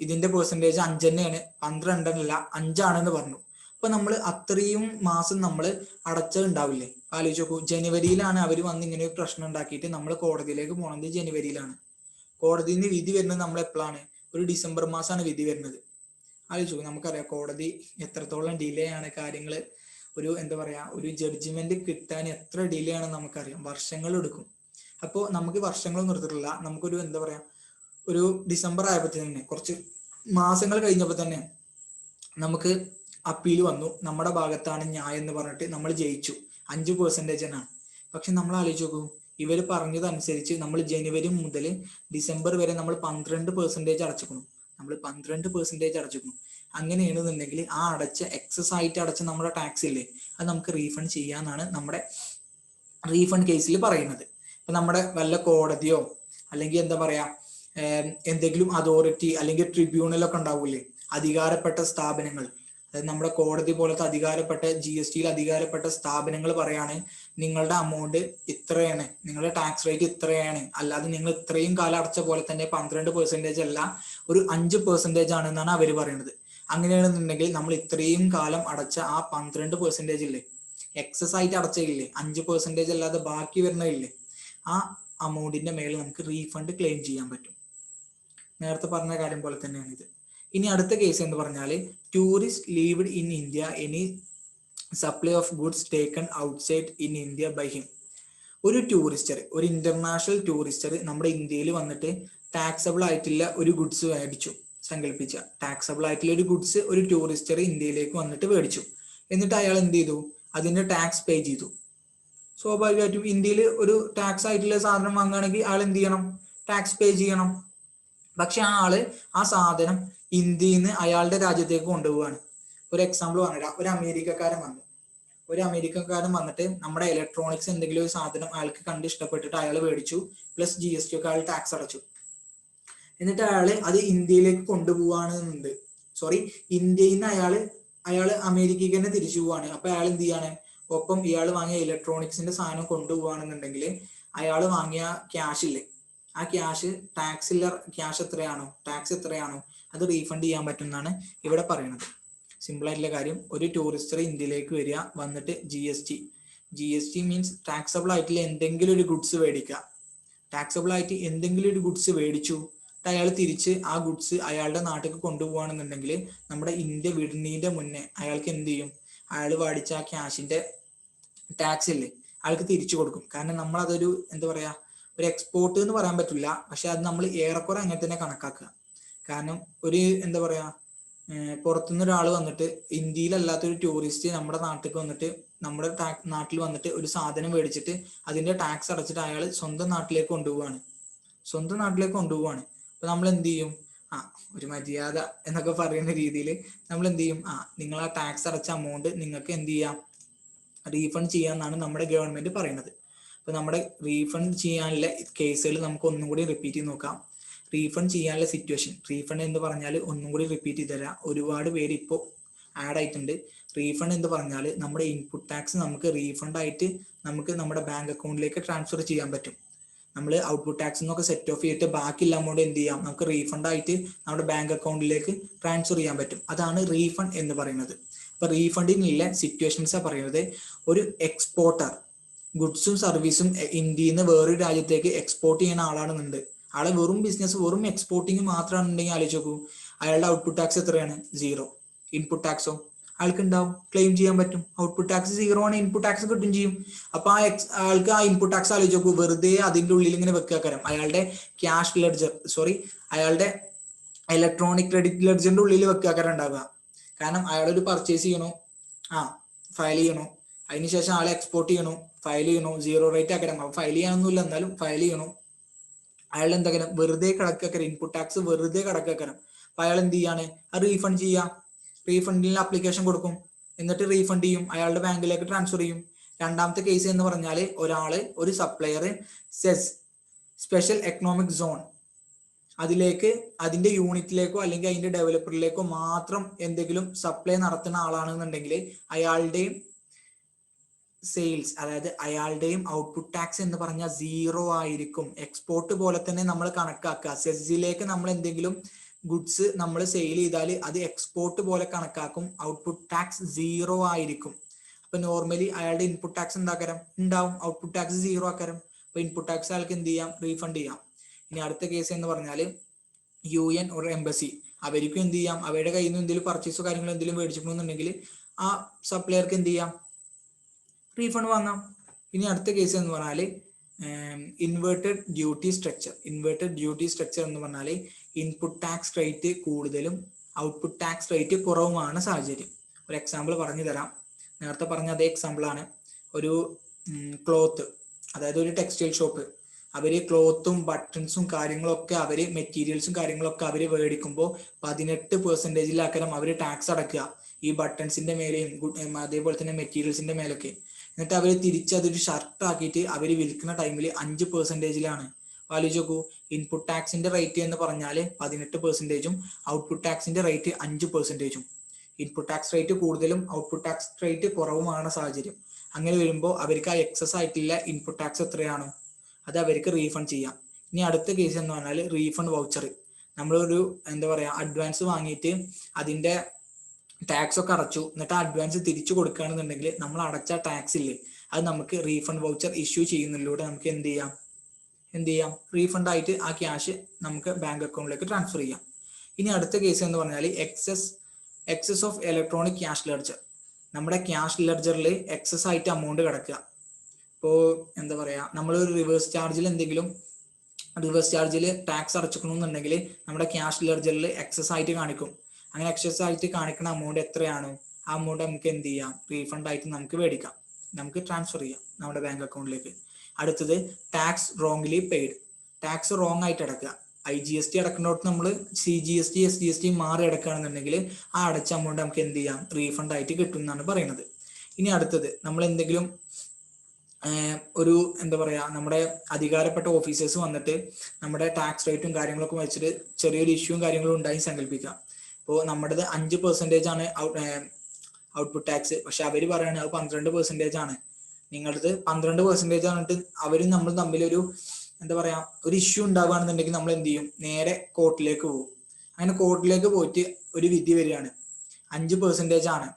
ഇതിന്റെ പെർസെൻറ്റേജ് 5 തന്നെയാണ്, 12 അല്ല 5 ആണെന്ന് പറഞ്ഞു. അപ്പൊ നമ്മൾ അത്രയും മാസം നമ്മൾ അടച്ചത് ഉണ്ടാവില്ലേ, ആലോചിച്ച് നോക്കൂ. ജനുവരിയിലാണ് അവർ വന്ന് ഇങ്ങനെ ഒരു പ്രശ്നം ഉണ്ടാക്കിയിട്ട് നമ്മൾ കോടതിയിലേക്ക് പോണത് ജനുവരിയിലാണ്. കോടതിയിൽ നിന്ന് വിധി വരുന്നത് നമ്മൾ എപ്പോഴാണ്? ഒരു ഡിസംബർ മാസമാണ് വിധി വരുന്നത്. ആലോചിച്ചു, നമുക്കറിയാം കോടതി എത്രത്തോളം ഡിലേ ആണ് കാര്യങ്ങൾ, ഒരു എന്താ പറയാ ഒരു ജഡ്ജ്മെന്റ് കിട്ടാൻ എത്ര ഡിലേ ആണെന്ന് നമുക്കറിയാം, വർഷങ്ങൾ എടുക്കും. അപ്പോൾ നമുക്ക് വർഷങ്ങളൊന്നും എടുത്തിട്ടില്ല, നമുക്കൊരു എന്താ പറയാ ഒരു ഡിസംബർ ആയപ്പോൾ തന്നെ, കുറച്ച് മാസങ്ങൾ കഴിഞ്ഞപ്പോൾ തന്നെ നമുക്ക് അപ്പീൽ വന്നു, നമ്മുടെ ഭാഗത്താണ് ന്യായം എന്ന് പറഞ്ഞിട്ട് നമ്മൾ ജയിച്ചു. 5% ആണ്. പക്ഷെ നമ്മൾ ആലോചിച്ച് നോക്കൂ, ഇവർ പറഞ്ഞതനുസരിച്ച് നമ്മൾ ജനുവരി മുതൽ ഡിസംബർ വരെ നമ്മൾ 12% അടച്ചിക്കണം. നമ്മൾ 12% അടച്ചിക്കണം. അങ്ങനെയാണെന്നുണ്ടെങ്കിൽ ആ അടച്ച എക്സസ് ആയിട്ട് അടച്ച നമ്മുടെ ടാക്സ് ഇല്ലേ, അത് നമുക്ക് റീഫണ്ട് ചെയ്യാന്നാണ് നമ്മുടെ റീഫണ്ട് കേസിൽ പറയുന്നത്. ഇപ്പൊ നമ്മുടെ വല്ല കോടതിയോ അല്ലെങ്കിൽ എന്താ പറയാ എന്തെങ്കിലും അതോറിറ്റി അല്ലെങ്കിൽ ട്രിബ്യൂണലൊക്കെ ഉണ്ടാവൂലേ, അധികാരപ്പെട്ട സ്ഥാപനങ്ങൾ, അതായത് നമ്മുടെ കോടതി പോലത്തെ അധികാരപ്പെട്ട GSTയിൽ അധികാരപ്പെട്ട സ്ഥാപനങ്ങൾ പറയാണ് നിങ്ങളുടെ അമൗണ്ട് ഇത്രയാണ്, നിങ്ങളുടെ ടാക്സ് റേറ്റ് ഇത്രയാണ്, അല്ലാതെ നിങ്ങൾ ഇത്രയും കാലം അടച്ച പോലെ തന്നെ 12% അല്ല, ഒരു 5% ആണെന്നാണ് അവർ പറയുന്നത്. അങ്ങനെയാണെന്നുണ്ടെങ്കിൽ നമ്മൾ ഇത്രയും കാലം അടച്ച ആ 12% ഇല്ലേ, എക്സസ് ആയിട്ട് അടച്ചില്ലേ 5% അല്ലാതെ ബാക്കി വരുന്നില്ലേ, ആ അമൗണ്ടിന്റെ മേലെ നമുക്ക് റീഫണ്ട് ക്ലെയിം ചെയ്യാൻ പറ്റും. നേരത്തെ പറഞ്ഞ കാര്യം പോലെ തന്നെയാണ് ഇത്. ഇനി അടുത്ത കേസ് എന്ന് പറഞ്ഞാൽ tourist leaved in India any supply of goods taken outside in India by him. ഒരു ടൂറിസ്റ്റർ, ഒരു ഇന്റർനാഷണൽ ടൂറിസ്റ്റർ നമ്മുടെ ഇന്ത്യയിൽ വന്നിട്ട് ടാക്സബിൾ ആയിട്ടുള്ള ഒരു ഗുഡ്സ് മേടിച്ചു, സങ്കല്പിച്ച ടാക്സബിൾ ആയിട്ടുള്ള ഒരു ഗുഡ്സ് ഒരു ടൂറിസ്റ്റർ ഇന്ത്യയിലേക്ക് വന്നിട്ട് മേടിച്ചു. എന്നിട്ട് അയാൾ എന്ത് ചെയ്തു? അതിന്റെ ടാക്സ് പേ ചെയ്തു. സ്വാഭാവികമായിട്ടും ഇന്ത്യയിൽ ഒരു ടാക്സ് ആയിട്ടുള്ള സാധനം വാങ്ങുകയാണെങ്കിൽ അയാൾ എന്ത് ചെയ്യണം? ടാക്സ് പേ ചെയ്യണം. പക്ഷെ ആ ആള് ആ സാധനം ഇന്ത്യയിൽ നിന്ന് അയാളുടെ രാജ്യത്തേക്ക് കൊണ്ടുപോവാണ്. ഒരു എക്സാമ്പിൾ പറഞ്ഞില്ല, ഒരു അമേരിക്കക്കാരൻ വന്നിട്ട് നമ്മുടെ ഇലക്ട്രോണിക്സ് എന്തെങ്കിലും ഒരു സാധനം അയാൾക്ക് കണ്ട് ഇഷ്ടപ്പെട്ടിട്ട് അയാൾ മേടിച്ചു, പ്ലസ് GST ഒക്കെ അയാൾ ടാക്സ് അടച്ചു. എന്നിട്ട് അത് ഇന്ത്യയിലേക്ക് കൊണ്ടുപോവാണെന്നുണ്ട്, ഇന്ത്യയിൽ നിന്ന് അയാള് അമേരിക്കയ്ക്ക് തന്നെ തിരിച്ചു പോവാണ്. അപ്പൊ അയാൾ എന്ത് ചെയ്യാണ്? ഒപ്പം ഇയാൾ വാങ്ങിയ ഇലക്ട്രോണിക്സിന്റെ സാധനം കൊണ്ടുപോവാണെന്നുണ്ടെങ്കിൽ അയാൾ വാങ്ങിയ ക്യാഷ് ഇല്ലേ, ആ ക്യാഷ് ടാക്സ് എത്രയാണോ അത് റീഫണ്ട് ചെയ്യാൻ പറ്റും എന്നാണ് ഇവിടെ പറയുന്നത്. സിമ്പിൾ ആയിട്ടുള്ള കാര്യം, ഒരു ടൂറിസ്റ്റർ ഇന്ത്യയിലേക്ക് വരിക, വന്നിട്ട് GST മീൻസ് ടാക്സബിൾ ആയിട്ടുള്ള എന്തെങ്കിലും ഒരു ഗുഡ്സ് മേടിക്കുക. ടാക്സബിൾ ആയിട്ട് എന്തെങ്കിലും ഒരു ഗുഡ്സ് മേടിച്ചു, അയാൾ തിരിച്ച് ആ ഗുഡ്സ് അയാളുടെ നാട്ടിലേക്ക് കൊണ്ടുപോവാണെന്നുണ്ടെങ്കിൽ നമ്മുടെ ഇന്ത്യ വിടുന്നതിന്റെ മുന്നേ അയാൾക്ക് എന്ത് ചെയ്യും? അയാൾ മേടിച്ച ആ ക്യാഷിന്റെ ടാക്സ് ഇല്ലേ അയാൾക്ക് തിരിച്ചു കൊടുക്കും. കാരണം നമ്മൾ അതൊരു എന്താ പറയാ ഒരു എക്സ്പോർട്ട് എന്ന് പറയാൻ പറ്റില്ല, പക്ഷെ അത് നമ്മൾ ഏറെക്കുറെ അങ്ങനെ തന്നെ കണക്കാക്കുക. കാരണം ഒരു എന്താ പറയാ പുറത്തുനിന്ന് ഒരാൾ വന്നിട്ട്, ഇന്ത്യയിലല്ലാത്തൊരു ടൂറിസ്റ്റ് നമ്മുടെ നാട്ടിലേക്ക് വന്നിട്ട് നമ്മുടെ നാട്ടിൽ വന്നിട്ട് ഒരു സാധനം മേടിച്ചിട്ട് അതിന്റെ ടാക്സ് അടച്ചിട്ട് അയാൾ സ്വന്തം നാട്ടിലേക്ക് കൊണ്ടുപോവാണ്. അപ്പൊ നമ്മൾ എന്ത് ചെയ്യും? ഒരു മര്യാദ എന്നൊക്കെ പറയുന്ന രീതിയിൽ നമ്മൾ എന്ത് ചെയ്യും? നിങ്ങൾ ആ ടാക്സ് അടച്ച അമൗണ്ട് നിങ്ങൾക്ക് എന്ത് ചെയ്യാം? റീഫണ്ട് ചെയ്യാന്നാണ് നമ്മുടെ ഗവൺമെന്റ് പറയുന്നത്. അപ്പൊ നമ്മുടെ റീഫണ്ട് ചെയ്യാനുള്ള കേസുകൾ നമുക്ക് ഒന്നും കൂടി റിപ്പീറ്റ് ചെയ്ത് നോക്കാം. റീഫണ്ട് ചെയ്യാനുള്ള സിറ്റുവേഷൻ, റീഫണ്ട് എന്ന് പറഞ്ഞാൽ ഒന്നും കൂടി റിപ്പീറ്റ് ചെയ്ത് തരാം, ഒരുപാട് പേര് ഇപ്പോൾ ആഡ് ആയിട്ടുണ്ട്. റീഫണ്ട് എന്ന് പറഞ്ഞാൽ നമ്മുടെ ഇൻപുട്ട് ടാക്സ് നമുക്ക് റീഫണ്ട് ആയിട്ട് നമുക്ക് നമ്മുടെ ബാങ്ക് അക്കൗണ്ടിലേക്ക് ട്രാൻസ്ഫർ ചെയ്യാൻ പറ്റും. നമ്മൾ ഔട്ട്പുട്ട് ടാക്സ് എന്നൊക്കെ സെറ്റ് ഓഫ് ചെയ്തിട്ട് ബാക്കിയുള്ള അമൗണ്ട് എന്ത് ചെയ്യാം? നമുക്ക് റീഫണ്ട് ആയിട്ട് നമ്മുടെ ബാങ്ക് അക്കൗണ്ടിലേക്ക് ട്രാൻസ്ഫർ ചെയ്യാൻ പറ്റും. അതാണ് റീഫണ്ട് എന്ന് പറയുന്നത്. അപ്പൊ റീഫണ്ടിനുള്ള സിറ്റുവേഷൻസാണ് പറയുന്നത്. ഒരു എക്സ്പോർട്ടർ ഗുഡ്സും സർവീസും ഇന്ത്യയിൽ നിന്ന് വേറൊരു രാജ്യത്തേക്ക് എക്സ്പോർട്ട് ചെയ്യുന്ന ആളാണെന്നുണ്ട്, ആളെ വെറും ബിസിനസ് വെറും എക്സ്പോർട്ടിങ് മാത്രമാണെന്നുണ്ടെങ്കിൽ ആലോചിച്ച് നോക്കൂ, അയാളുടെ ഔട്ട്പുട്ട് ടാക്സ് എത്രയാണ്? 0. ഇൻപുട്ട് ടാക്സോ ആൾക്ക് ഉണ്ടാവും, ക്ലെയിം ചെയ്യാൻ പറ്റും. ഔട്ട്പുട്ട് ടാക്സ് 0 ആണ്, ഇൻപുട്ട് ടാക്സ് കിട്ടും ചെയ്യും. അപ്പൊ ആൾക്ക് ആ ഇൻപുട്ട് ടാക്സ് ആലോചിച്ച് നോക്കൂ, വെറുതെ അതിന്റെ ഉള്ളിൽ ഇങ്ങനെ വെക്കാരം. അയാളുടെ ക്യാഷ് ലെഡ്ജർ അയാളുടെ ഇലക്ട്രോണിക് ക്രെഡിറ്റ് ലെഡ്ജറിന്റെ ഉള്ളിൽ വെക്കാരം ഉണ്ടാവുക. കാരണം അയാളൊരു പർച്ചേസ് ചെയ്യണോ, ഫയൽ ചെയ്യണോ, അതിനുശേഷം ആളെ എക്സ്പോർട്ട് ചെയ്യണോ, ഫയൽ ചെയ്യണോ, 0 റേറ്റ് ആക്കരം. അപ്പൊ ഫയൽ ചെയ്യാനൊന്നുമില്ല, എന്നാലും ഫയൽ ചെയ്യണോ. അയാൾ എന്താക്കരം? വെറുതെ കിടക്കാരം, ഇൻപുട്ട് ടാക്സ് വെറുതെ കിടക്കാരം. അപ്പൊ അയാൾ എന്ത് ചെയ്യാണ്? അത് റീഫണ്ട് ചെയ്യാം. റീഫണ്ടിന് ആപ്ലിക്കേഷൻ കൊടുക്കും, എന്നിട്ട് റീഫണ്ട് ചെയ്യും, അയാളുടെ ബാങ്കിലേക്ക് ട്രാൻസ്ഫർ ചെയ്യും. രണ്ടാമത്തെ കേസ് എന്ന് പറഞ്ഞാൽ ഒരു സപ്ലയർ സ്പെഷ്യൽ എക്കണോമിക് സോൺ അതിലേക്ക് അതിന്റെ യൂണിറ്റിലേക്കോ അല്ലെങ്കിൽ അതിന്റെ ഡെവലപ്പറിലേക്കോ മാത്രം എന്തെങ്കിലും സപ്ലൈ നടത്തുന്ന ആളാണെന്നുണ്ടെങ്കിൽ അയാളുടെയും സെയിൽസ്, അതായത് അയാളുടെയും ഔട്ട്പുട്ട് ടാക്സ് എന്ന് പറഞ്ഞാൽ 0 ആയിരിക്കും. എക്സ്പോർട്ട് പോലെ തന്നെ നമ്മൾ കണക്കാക്കുക. സെസ്സിലേക്ക് നമ്മൾ എന്തെങ്കിലും ഗുഡ്സ് നമ്മൾ സെയിൽ ചെയ്താൽ അത് എക്സ്പോർട്ട് പോലെ കണക്കാക്കും, ഔട്ട്പുട്ട് ടാക്സ് 0 ആയിരിക്കും. അപ്പൊ നോർമലി അയാളുടെ ഇൻപുട്ട് ടാക്സ് ഉണ്ടാവും, ഔട്ട്പുട്ട് ടാക്സ് 0 ആക്കാരം. അപ്പൊ ഇൻപുട്ട് ടാക്സ് അയാൾക്ക് എന്ത് ചെയ്യാം? റീഫണ്ട് ചെയ്യാം. ഇനി അടുത്ത കേസ് എന്ന് പറഞ്ഞാൽ UN or എംബസി, അവർക്കും എന്ത് ചെയ്യാം, അവരുടെ കയ്യിൽ നിന്ന് എന്തെങ്കിലും പർച്ചേസോ കാര്യങ്ങളോ എന്തെങ്കിലും മേടിച്ചിട്ടുണ്ടെന്നുണ്ടെങ്കിൽ ആ സപ്ലയർക്ക് എന്ത് ചെയ്യാം, റീഫണ്ട് വാങ്ങാം. ഇനി അടുത്ത കേസ് എന്ന് പറഞ്ഞാൽ inverted duty structure. Inverted duty structure എന്ന് പറഞ്ഞാൽ ഇൻപുട്ട് ടാക്സ് റേറ്റ് കൂടുതലും ഔട്ട്പുട്ട് ടാക്സ് റേറ്റ് കുറവുമാണ് സാഹചര്യം. ഒരു എക്സാമ്പിൾ പറഞ്ഞു തരാം. നേരത്തെ പറഞ്ഞ അതേ എക്സാമ്പിൾ ആണ്. ഒരു ക്ലോത്ത്, അതായത് ഒരു ടെക്സ്റ്റൈൽ ഷോപ്പ്, അവര് ക്ലോത്തും ബട്ടൺസും കാര്യങ്ങളൊക്കെ അവര് മെറ്റീരിയൽസും കാര്യങ്ങളൊക്കെ അവര് മേടിക്കുമ്പോൾ 18% അവര് ടാക്സ് അടക്കുക ഈ ബട്ടൺസിന്റെ മേലെയും അതേപോലെ തന്നെ മെറ്റീരിയൽസിന്റെ മേലൊക്കെ. എന്നിട്ട് അവര് തിരിച്ച് അതൊരു ഷർട്ട് ആക്കിയിട്ട് അവര് വിൽക്കുന്ന ടൈമിൽ 5%. ആലോചിച്ച് നോക്കൂ, ഇൻപുട്ട് ടാക്സിന്റെ റേറ്റ് എന്ന് പറഞ്ഞാൽ 18%, ഔട്ട്പുട്ട് ടാക്സിന്റെ റേറ്റ് 5%. ഇൻപുട്ട് ടാക്സ് റേറ്റ് കൂടുതലും ഔട്ട്പുട്ട് ടാക്സ് റേറ്റ് കുറവുമാണ് സാഹചര്യം. അങ്ങനെ വരുമ്പോൾ അവർക്ക് ആ എക്സസ് ആയിട്ടുള്ള ഇൻപുട്ട് ടാക്സ് എത്രയാണോ അത് അവർക്ക് റീഫണ്ട് ചെയ്യാം. ഇനി അടുത്ത കേസ് എന്ന് പറഞ്ഞാൽ റീഫണ്ട് വൗച്ചർ. നമ്മളൊരു എന്താ പറയാ അഡ്വാൻസ് വാങ്ങിയിട്ട് അതിന്റെ ടാക്സ് ഒക്കെ അടച്ചു, എന്നിട്ട് ആ അഡ്വാൻസ് തിരിച്ചു കൊടുക്കുകയാണെന്നുണ്ടെങ്കിൽ നമ്മൾ അടച്ച ടാക്സ് ഇല്ലേ, അത് നമുക്ക് റീഫണ്ട് വൗച്ചർ ഇഷ്യൂ ചെയ്യുന്നതിലൂടെ നമുക്ക് എന്ത് ചെയ്യാം, റീഫണ്ട് ആയിട്ട് ആ ക്യാഷ് നമുക്ക് ബാങ്ക് അക്കൗണ്ടിലേക്ക് ട്രാൻസ്ഫർ ചെയ്യാം. ഇനി അടുത്ത കേസ് എന്ന് പറഞ്ഞാൽ excess of electronic cash ledger. നമ്മുടെ ക്യാഷ് ലെഡ്ജറിൽ എക്സസ് ആയിട്ട് അമൗണ്ട് കിടക്കുക. ഇപ്പോൾ എന്താ പറയാ, നമ്മൾ ഒരു റിവേഴ്സ് ചാർജിൽ ടാക്സ് അടച്ചിക്കണമെന്നുണ്ടെങ്കിൽ നമ്മുടെ ക്യാഷ് ലെഡ്ജറിൽ എക്സസ് ആയിട്ട് കാണിക്കും. അങ്ങനെ എക്സസ് ആയിട്ട് കാണിക്കുന്ന അമൗണ്ട് എത്രയാണോ ആ അമൗണ്ട് നമുക്ക് എന്ത് ചെയ്യാം, റീഫണ്ട് ആയിട്ട് നമുക്ക് മേടിക്കാം, നമുക്ക് ട്രാൻസ്ഫർ ചെയ്യാം നമ്മുടെ ബാങ്ക് അക്കൗണ്ടിലേക്ക്. അടുത്തത് tax wrongly paid. Tax wrong ആയിട്ട് അടക്കുക. IGST അടക്കുന്നിടത്ത് നമ്മൾ CGST SGST മാറി അടക്കുകയാണെന്നുണ്ടെങ്കിൽ ആ അടച്ച അമൗണ്ട് നമുക്ക് എന്ത് ചെയ്യാം, റീഫണ്ട് ആയിട്ട് കിട്ടും എന്നാണ് പറയുന്നത്. ഇനി അടുത്തത്, നമ്മൾ എന്തെങ്കിലും ഒരു എന്താ പറയാ നമ്മുടെ അധികാരപ്പെട്ട ഓഫീസേഴ്സ് വന്നിട്ട് നമ്മുടെ ടാക്സ് റേറ്റും കാര്യങ്ങളൊക്കെ വെച്ചിട്ട് ചെറിയൊരു ഇഷ്യൂവും കാര്യങ്ങളും ഉണ്ടായി സങ്കല്പിക്കാം. ഇപ്പോൾ നമ്മുടേത് 5% ആണ് ഔട്ട്പുട്ട് ടാക്സ്, പക്ഷെ അവര് പറയുകയാണെങ്കിൽ അത് 12% ആണ്. നിങ്ങളത് 12% ആണിട്ട് അവരും നമ്മൾ തമ്മിലൊരു എന്താ പറയാ ഒരു ഇഷ്യൂ ഉണ്ടാവുകയാണെന്നുണ്ടെങ്കിൽ നമ്മൾ എന്ത് ചെയ്യും, നേരെ കോർട്ടിലേക്ക് പോകും. അങ്ങനെ കോർട്ടിലേക്ക് പോയിട്ട് ഒരു വിധി വരികയാണ് 5% ആണ്,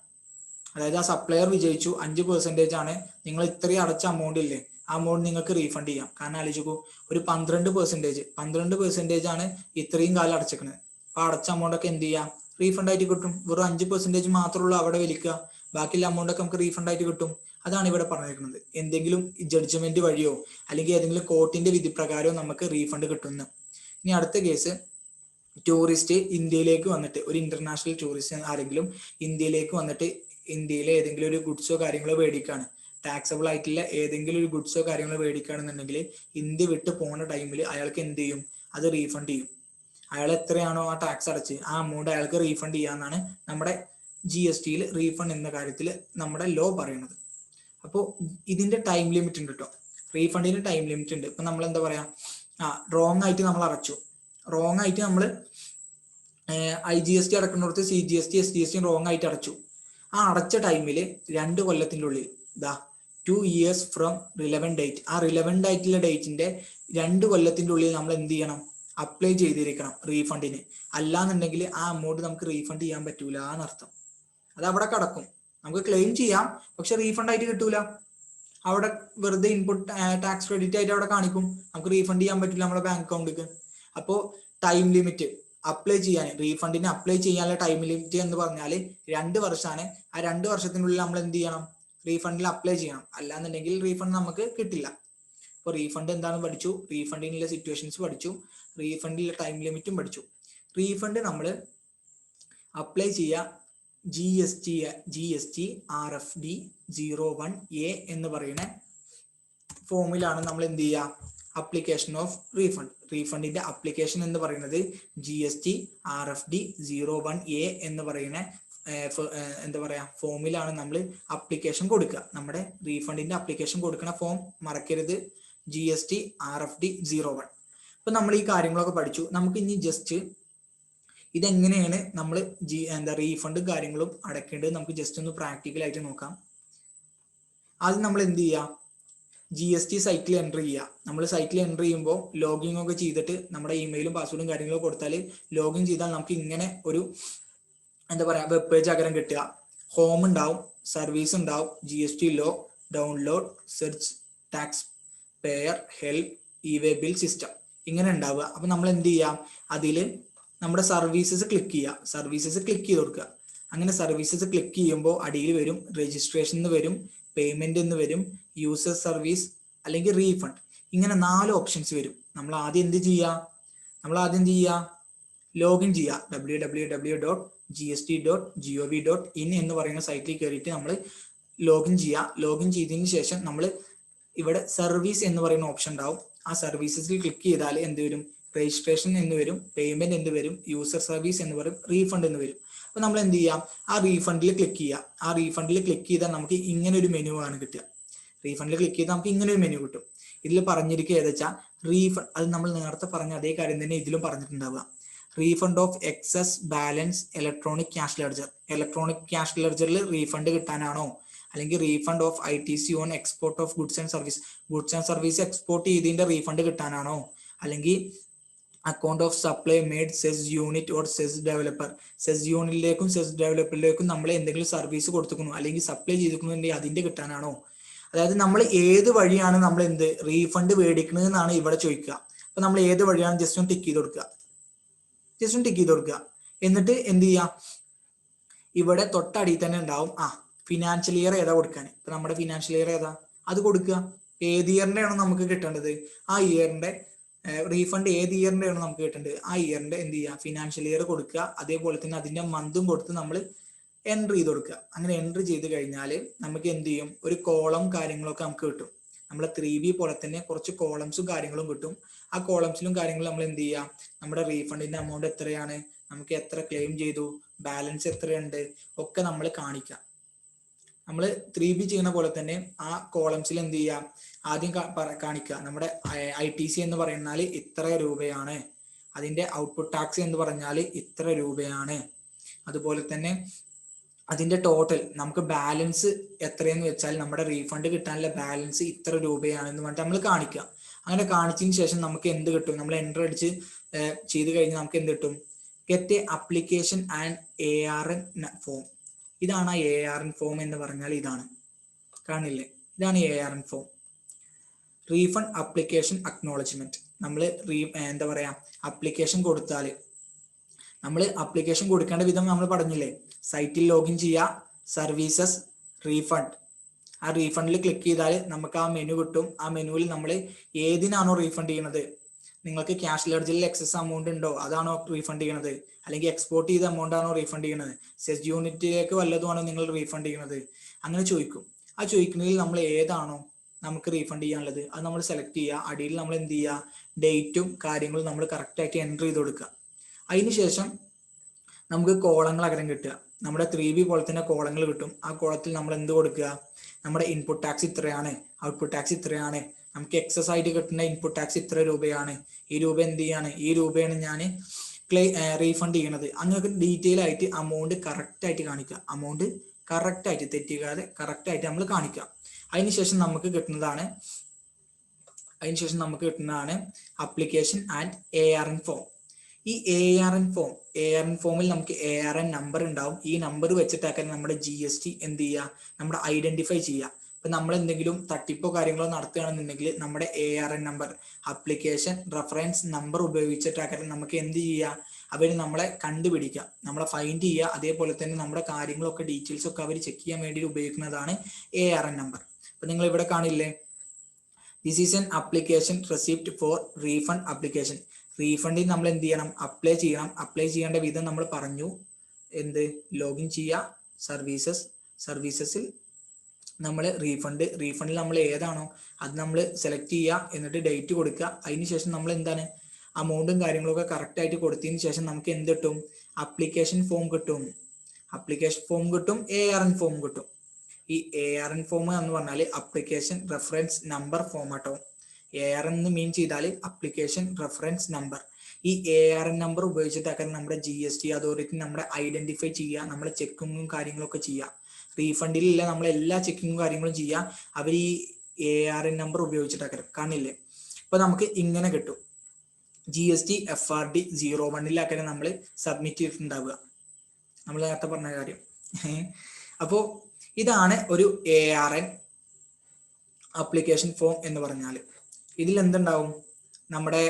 അതായത് ആ സപ്ലയർ വിജയിച്ചു, 5% ആണ്, നിങ്ങൾ ഇത്രയും അടച്ച അമൗണ്ട് ഇല്ലേ ആ അമൗണ്ട് നിങ്ങൾക്ക് റീഫണ്ട് ചെയ്യാം. കാരണം ആലോചിക്കൂ, ഒരു 12% ആണ് ഇത്രയും കാലം അടച്ചേക്കുന്നത്. അപ്പൊ അടച്ച അമൗണ്ട് ഒക്കെ എന്ത് ചെയ്യാം, റീഫണ്ട് ആയിട്ട് കിട്ടും. വെറും 5% മാത്രമുള്ള അവിടെ വലിക്കുക, ബാക്കിയുള്ള അമൗണ്ട് ഒക്കെ നമുക്ക് റീഫണ്ട് ആയിട്ട് കിട്ടും. അതാണ് ഇവിടെ പറഞ്ഞിരിക്കുന്നത്. എന്തെങ്കിലും ജഡ്ജ്മെന്റ് വഴിയോ അല്ലെങ്കിൽ ഏതെങ്കിലും കോർട്ടിന്റെ വിധി പ്രകാരമോ നമുക്ക് റീഫണ്ട് കിട്ടുന്നു. ഇനി അടുത്ത കേസ്, ടൂറിസ്റ്റ് ഇന്ത്യയിലേക്ക് വന്നിട്ട്, ഒരു ഇന്റർനാഷണൽ ടൂറിസ്റ്റ് ആരെങ്കിലും ഇന്ത്യയിലേക്ക് വന്നിട്ട് ഇന്ത്യയിലെ ഏതെങ്കിലും ഒരു ഗുഡ്സോ കാര്യങ്ങളോ മേടിക്കുകയാണ്, ടാക്സബിൾ ആയിട്ടുള്ള ഏതെങ്കിലും ഒരു ഗുഡ്സോ കാര്യങ്ങളോ മേടിക്കുകയാണെന്നുണ്ടെങ്കിൽ ഇന്ത്യ വിട്ട് പോകുന്ന ടൈമിൽ അയാൾക്ക് എന്ത് ചെയ്യും, അത് റീഫണ്ട് ചെയ്യും. അയാൾ എത്രയാണോ ആ ടാക്സ് അടച്ച് ആ അമൗണ്ട് അയാൾക്ക് റീഫണ്ട് ചെയ്യാന്നാണ് നമ്മുടെ GSTയിൽ റീഫണ്ട് എന്ന കാര്യത്തിൽ നമ്മുടെ ലോ പറയുന്നത്. അപ്പോൾ ഇതിന്റെ ടൈം ലിമിറ്റ് ഉണ്ട് കേട്ടോ, റീഫണ്ടിന്റെ ടൈം ലിമിറ്റ് ഉണ്ട്. ഇപ്പൊ നമ്മൾ എന്താ പറയാ, റോങ് ആയിട്ട് നമ്മൾ അടച്ചു, റോങ് ആയിട്ട് നമ്മൾ IGST അടക്കുന്നിടത്ത് CGST SGST റോങ് ആയിട്ട് അടച്ചു. ആ അടച്ച ടൈമിൽ 2 കൊല്ലത്തിന്റെ ഉള്ളിൽ 2 years ഫ്രം റിലവന്റ് ഡേറ്റ്, ആ റിലവന്റ് ആയിട്ടുള്ള ഡേറ്റിന്റെ 2 കൊല്ലത്തിന്റെ ഉള്ളിൽ നമ്മൾ എന്ത് ചെയ്യണം, അപ്ലൈ ചെയ്തിരിക്കണം റീഫണ്ടിന്. അല്ലാന്നുണ്ടെങ്കിൽ ആ അമൗണ്ട് നമുക്ക് റീഫണ്ട് ചെയ്യാൻ പറ്റൂല എന്നർത്ഥം. അത് അവിടെ കിടക്കും, നമുക്ക് ക്ലെയിം ചെയ്യാം, പക്ഷെ റീഫണ്ട് ആയിട്ട് കിട്ടൂല. അവിടെ വെറുതെ ഇൻപുട്ട് ടാക്സ് ക്രെഡിറ്റ് ആയിട്ട് അവിടെ കാണിക്കും, നമുക്ക് റീഫണ്ട് ചെയ്യാൻ പറ്റില്ല നമ്മുടെ ബാങ്ക് അക്കൗണ്ടിലേക്ക്. അപ്പോൾ ടൈം ലിമിറ്റ് അപ്ലൈ ചെയ്യാൻ, റീഫണ്ടിന് അപ്ലൈ ചെയ്യാനുള്ള ടൈം ലിമിറ്റ് എന്ന് പറഞ്ഞാൽ 2 വർഷമാണ്. ആ 2 വർഷത്തിനുള്ളിൽ നമ്മൾ എന്ത് ചെയ്യണം, റീഫണ്ടിൽ അപ്ലൈ ചെയ്യണം, അല്ലാന്നുണ്ടെങ്കിൽ റീഫണ്ട് നമുക്ക് കിട്ടില്ല. ഇപ്പോൾ റീഫണ്ട് എന്താണെന്ന് പഠിച്ചു, റീഫണ്ടിനുള്ള സിറ്റുവേഷൻസ് പഠിച്ചു, റീഫണ്ടിലുള്ള ടൈം ലിമിറ്റും പഠിച്ചു. റീഫണ്ട് നമ്മൾ അപ്ലൈ ചെയ്യുക GST RFD 01A എന്ന് പറയുന്ന ഫോമിലാണ് നമ്മൾ എന്ത് ചെയ്യുക, അപ്ലിക്കേഷൻ ഓഫ് റീഫണ്ട്. റീഫണ്ടിന്റെ അപ്ലിക്കേഷൻ എന്ന് പറയുന്നത് GST RFD 01A എന്ന് പറയുന്ന എന്താ പറയാ ഫോമിലാണ് നമ്മൾ അപ്ലിക്കേഷൻ കൊടുക്കുക. നമ്മുടെ റീഫണ്ടിന്റെ അപ്ലിക്കേഷൻ കൊടുക്കുന്ന ഫോം മറക്കരുത്, GST RFD 01. ഇപ്പൊ നമ്മൾ ഈ കാര്യങ്ങളൊക്കെ പഠിച്ചു. നമുക്ക് ഇനി ജസ്റ്റ് ഇതെങ്ങനെയാണ് നമ്മൾ റീഫണ്ടും കാര്യങ്ങളും അടയ്ക്കേണ്ടത് നമുക്ക് ജസ്റ്റ് ഒന്ന് പ്രാക്ടിക്കൽ ആയിട്ട് നോക്കാം. ആദ്യം നമ്മൾ എന്ത് ചെയ്യുക, GST സൈറ്റിൽ എൻ്റർ ചെയ്യുക. നമ്മൾ സൈറ്റിൽ എൻ്റർ ചെയ്യുമ്പോൾ ലോഗിൻ ഒക്കെ ചെയ്തിട്ട് നമ്മുടെ ഇമെയിലും പാസ്വേഡും കാര്യങ്ങളും കൊടുത്താൽ ലോഗിൻ ചെയ്താൽ നമുക്ക് ഇങ്ങനെ ഒരു എന്താ പറയാ വെബ് പേജ് അകരം കിട്ടുക. ഹോം ഉണ്ടാവും, സർവീസ് ഉണ്ടാവും, GST law, download, search, tax payer, help, e way bill system, ഇങ്ങനെ ഉണ്ടാവുക. അപ്പൊ നമ്മൾ എന്ത് ചെയ്യാം, അതിൽ നമ്മുടെ സർവീസസ് ക്ലിക്ക് ചെയ്യുക, സർവീസസ് ക്ലിക്ക് ചെയ്ത് കൊടുക്കുക. അങ്ങനെ സർവീസസ് ക്ലിക്ക് ചെയ്യുമ്പോൾ അടിയിൽ വരും രജിസ്ട്രേഷൻ എന്ന് വരും, പേയ്മെന്റ് എന്ന് വരും, യൂസർ സർവീസ് അല്ലെങ്കിൽ റീഫണ്ട്, ഇങ്ങനെ 4 ഓപ്ഷൻസ് വരും. നമ്മൾ ആദ്യം എന്ത് ചെയ്യുക, ലോഗിൻ ചെയ്യുക, www.gst.gov.in എന്ന് പറയുന്ന സൈറ്റിൽ കയറിയിട്ട് നമ്മൾ ലോഗിൻ ചെയ്യുക. ലോഗിൻ ചെയ്തതിന് ശേഷം നമ്മൾ ഇവിടെ സർവീസ് എന്ന് പറയുന്ന ഓപ്ഷൻ ഉണ്ടാവും. ആ സർവീസസിൽ ക്ലിക്ക് ചെയ്താൽ എന്ത് വരും, രജിസ്ട്രേഷൻ എന്ന് വരും, പേയ്മെന്റ് എന്ന് വരും, യൂസർ സർവീസ് എന്ന് വരും, റീഫണ്ട് എന്ന് വരും. അപ്പൊ നമ്മൾ എന്ത് ചെയ്യാം, ആ റീഫണ്ടിൽ ക്ലിക്ക് ചെയ്യുക. ആ റീഫണ്ടിൽ ക്ലിക്ക് ചെയ്താൽ നമുക്ക് ഇങ്ങനെ ഒരു മെനു ആണ് കിട്ടുക. റീഫണ്ടിൽ ക്ലിക്ക് ചെയ്താൽ നമുക്ക് ഇങ്ങനെ ഒരു മെനു കിട്ടും. ഇതിൽ പറഞ്ഞിരിക്കുക ഏതാ വെച്ചാൽ റീഫണ്ട്, അത് നമ്മൾ നേരത്തെ പറഞ്ഞ അതേ കാര്യം തന്നെ ഇതിലും പറഞ്ഞിട്ടുണ്ടാവുക. Refund of excess balance electronic cash ledger. Electronic cash ലെഡ്ജറിൽ റീഫണ്ട് കിട്ടാനാണോ, അല്ലെങ്കിൽ refund of ITC on export of goods and service export ചെയ്തതിന്റെ റീഫണ്ട് കിട്ടാനാണോ, അല്ലെങ്കിൽ account of supply made SEZ unit or SEZ developer, SEZ യൂണിറ്റിലേക്കും SEZ ഡെവലപ്പറിലേക്കും നമ്മൾ എന്തെങ്കിലും സർവീസ് കൊടുത്തിരിക്കുന്നു അല്ലെങ്കിൽ സപ്ലൈ ചെയ്തിരിക്കുന്നുണ്ടെങ്കിൽ അതിന്റെ കിട്ടാനാണോ. അതായത് നമ്മൾ ഏത് വഴിയാണ് നമ്മൾ എന്ത് റീഫണ്ട് മേടിക്കുന്നത് എന്നാണ് ഇവിടെ ചോദിക്കുക. അപ്പൊ നമ്മൾ ഏത് വഴിയാണ് ജസ്റ്റ് ഒന്ന് ടിക്ക് ചെയ്ത് കൊടുക്കുക, എന്നിട്ട് എന്ത് ചെയ്യുക, ഇവിടെ തൊട്ടടിയിൽ തന്നെ ഉണ്ടാവും ഫിനാൻഷ്യൽ ഇയർ ഏതാ കൊടുക്കാൻ. ഇപ്പൊ നമ്മുടെ ഫിനാൻഷ്യൽ ഇയർ ഏതാ അത് കൊടുക്കുക. ഏത് ഇയറിന്റെ ആണോ നമുക്ക് കിട്ടേണ്ടത്, ആ ഇയറിന്റെ റീഫണ്ട് ഏത് ഇയറിന്റെ ആണോ നമുക്ക് കിട്ടേണ്ടത്, ആ ഇയറിന്റെ എന്ത് ചെയ്യുക, ഫിനാൻഷ്യൽ ഇയർ കൊടുക്കുക. അതേപോലെ തന്നെ അതിന്റെ മന്തും കൊടുത്ത് നമ്മൾ എൻട്രി ചെയ്ത് കൊടുക്കുക. അങ്ങനെ എൻട്രി ചെയ്ത് കഴിഞ്ഞാൽ നമുക്ക് എന്ത് ചെയ്യും, ഒരു കോളം കാര്യങ്ങളൊക്കെ നമുക്ക് കിട്ടും. നമ്മളെ 3B പോലെ തന്നെ കുറച്ച് കോളംസും കാര്യങ്ങളും കിട്ടും. ആ കോളംസിലും കാര്യങ്ങളും നമ്മൾ എന്ത് ചെയ്യുക, നമ്മുടെ റീഫണ്ടിന്റെ എമൗണ്ട് എത്രയാണ്, നമുക്ക് എത്ര ക്ലെയിം ചെയ്തു, ബാലൻസ് എത്രയുണ്ട് ഒക്കെ നമ്മൾ കാണിക്കാം. നമ്മൾ 3B ചെയ്യുന്ന പോലെ തന്നെ ആ കോളംസിൽ എന്ത് ചെയ്യുക, ആദ്യം കാണിക്കുക നമ്മുടെ ITC എന്ന് പറഞ്ഞാൽ ഇത്ര രൂപയാണ്, അതിന്റെ ഔട്ട്പുട്ട് ടാക്സ് എന്ന് പറഞ്ഞാൽ ഇത്ര രൂപയാണ്, അതുപോലെ തന്നെ അതിന്റെ ടോട്ടൽ നമുക്ക് ബാലൻസ് എത്രയെന്ന് വെച്ചാൽ നമ്മുടെ റീഫണ്ട് കിട്ടാനുള്ള ബാലൻസ് ഇത്ര രൂപയാണെന്ന് പറഞ്ഞിട്ട് നമ്മൾ കാണിക്കുക. അങ്ങനെ കാണിച്ചതിന് ശേഷം നമുക്ക് എന്ത് കിട്ടും, നമ്മൾ എൻ്റർ അടിച്ച് ചെയ്ത് കഴിഞ്ഞാൽ നമുക്ക് എന്ത് കിട്ടും, get A application and ARN form. ഇതാണ് ആ ARN ഫോം എന്ന് പറഞ്ഞാൽ, ഇതാണ് കാണില്ലേ, ഇതാണ് ARN form, refund application acknowledgement. നമ്മൾ എന്താ പറയാ, അപ്ലിക്കേഷൻ കൊടുത്താൽ നമ്മൾ അപ്ലിക്കേഷൻ കൊടുക്കേണ്ട വിധം നമ്മൾ പറഞ്ഞില്ലേ, സൈറ്റിൽ ലോഗിൻ ചെയ്യുക, സർവീസസ്, റീഫണ്ട്. ആ റീഫണ്ടിൽ ക്ലിക്ക് ചെയ്താൽ നമുക്ക് ആ മെനു കിട്ടും. ആ മെനുവിൽ നമ്മൾ ഏതിനാണോ റീഫണ്ട് ചെയ്യണത്, നിങ്ങൾക്ക് ക്യാഷ് ലെഡ്ജറിൽ എക്സസ് എമൗണ്ട് ഉണ്ടോ അതാണോ റീഫണ്ട് ചെയ്യണത്, അല്ലെങ്കിൽ എക്സ്പോർട്ട് ചെയ്ത എമൗണ്ട് ആണോ റീഫണ്ട് ചെയ്യണത്, സെസ് യൂണിറ്റിലേക്ക് വല്ലതുമാണോ നിങ്ങൾ റീഫണ്ട് ചെയ്യണത്, അങ്ങനെ ചോദിക്കും. ആ ചോദിക്കുന്നതിൽ നമ്മൾ ഏതാണോ നമുക്ക് റീഫണ്ട് ചെയ്യാനുള്ളത് അത് നമ്മൾ സെലക്ട് ചെയ്യുക. അടിയിൽ നമ്മൾ എന്ത് ചെയ്യുക, ഡേറ്റും കാര്യങ്ങളും നമ്മൾ കറക്റ്റായിട്ട് എൻ്റർ ചെയ്ത് കൊടുക്കുക. അതിനുശേഷം നമുക്ക് കോളങ്ങൾ അകരം കിട്ടുക. നമ്മുടെ 3B പോലെ തന്നെ കോളങ്ങൾ കിട്ടും. ആ കോളത്തിൽ നമ്മൾ എന്ത് കൊടുക്കുക, നമ്മുടെ ഇൻപുട്ട് ടാക്സ് ഇത്രയാണ്, ഔട്ട്പുട്ട് ടാക്സ് ഇത്രയാണ്, നമുക്ക് എക്സസ് ആയിട്ട് കിട്ടുന്ന ഇൻപുട്ട് ടാക്സ് ഇത്ര രൂപയാണ്, ഈ രൂപ എന്ത് ചെയ്യാണ്, ഈ രൂപയാണ് ഞാൻ റീഫണ്ട് ചെയ്യണത്. അങ്ങനെയൊക്കെ ഡീറ്റെയിൽ ആയിട്ട് അമൗണ്ട് കറക്റ്റ് ആയിട്ട് കാണിക്കുക. അമൗണ്ട് കറക്റ്റ് ആയിട്ട് തെറ്റിക്കാതെ കറക്റ്റ് ആയിട്ട് നമ്മൾ കാണിക്കുക. അതിനുശേഷം നമുക്ക് കിട്ടുന്നതാണ് അപ്ലിക്കേഷൻ ആൻഡ് ARN ഫോം. ഈ ARN ഫോമിൽ നമുക്ക് ARN നമ്പർ ഉണ്ടാവും. ഈ നമ്പർ വെച്ചിട്ടൊക്കെ നമ്മുടെ GST എന്ത് ചെയ്യുക, നമ്മുടെ ഐഡന്റിഫൈ ചെയ്യുക. ഇപ്പൊ നമ്മൾ എന്തെങ്കിലും തട്ടിപ്പോ കാര്യങ്ങളോ നടത്തുകയാണെന്നുണ്ടെങ്കിൽ നമ്മുടെ ARN number, application reference number ഉപയോഗിച്ചിട്ടൊക്കെ നമുക്ക് എന്ത് ചെയ്യുക, അവർ നമ്മളെ കണ്ടുപിടിക്കുക, നമ്മളെ ഫൈൻഡ് ചെയ്യുക. അതേപോലെ തന്നെ നമ്മുടെ കാര്യങ്ങളൊക്കെ ഡീറ്റെയിൽസ് ഒക്കെ അവർ ചെക്ക് ചെയ്യാൻ വേണ്ടി ഉപയോഗിക്കുന്നതാണ് ARN നമ്പർ. അപ്പൊ നിങ്ങൾ ഇവിടെ കാണില്ലേ, this is an application receipt for refund application. റീഫണ്ടിൽ നമ്മൾ എന്ത് ചെയ്യണം, അപ്ലൈ ചെയ്യേണ്ട വിധം നമ്മൾ പറഞ്ഞു. എന്ത്, ലോഗിൻ ചെയ്യുക, സർവീസസിൽ നമ്മൾ റീഫണ്ടിൽ നമ്മൾ ഏതാണോ അത് നമ്മൾ സെലക്ട് ചെയ്യുക, എന്നിട്ട് ഡേറ്റ് കൊടുക്കുക. അതിനുശേഷം നമ്മൾ എന്താണ് അമൗണ്ടും കാര്യങ്ങളൊക്കെ കറക്റ്റ് ആയിട്ട് കൊടുത്തതിന് ശേഷം നമുക്ക് എന്ത് കിട്ടും, അപ്ലിക്കേഷൻ ഫോം കിട്ടും, ARN ഫോം കിട്ടും. ഈ ARN ഫോം എന്ന് പറഞ്ഞാൽ അപ്ലിക്കേഷൻ റെഫറൻസ് നമ്പർ ഫോം ആട്ടോ. ARN എന്ന് മീൻ ചെയ്താൽ അപ്ലിക്കേഷൻ റെഫറൻസ് നമ്പർ. ഈ ARN നമ്പർ ഉപയോഗിച്ചിട്ടൊക്കെ നമ്മുടെ GST അതോറിറ്റി നമ്മളെ ഐഡന്റിഫൈ ചെയ്യുക, നമ്മളെ ചെക്കിങ്ങും കാര്യങ്ങളൊക്കെ ചെയ്യുക. റീഫണ്ടിലില്ല നമ്മൾ എല്ലാ ചെക്കിങ്ങും കാര്യങ്ങളും ചെയ്യുക അവർ ഈ ARN നമ്പർ ഉപയോഗിച്ചിട്ടൊക്കെ. കാണില്ലേ, ഇപ്പൊ നമുക്ക് ഇങ്ങനെ കിട്ടും, GST FRD 01 നമ്മൾ സബ്മിറ്റ് ചെയ്തിട്ടുണ്ടാവുക, നമ്മൾ നേരത്തെ പറഞ്ഞ കാര്യം. അപ്പോൾ ഇതാണ് ഒരു ARN അപ്ലിക്കേഷൻ ഫോം എന്ന് പറഞ്ഞാൽ. ഇതിൽ എന്തുണ്ടാവും, നമ്മുടെ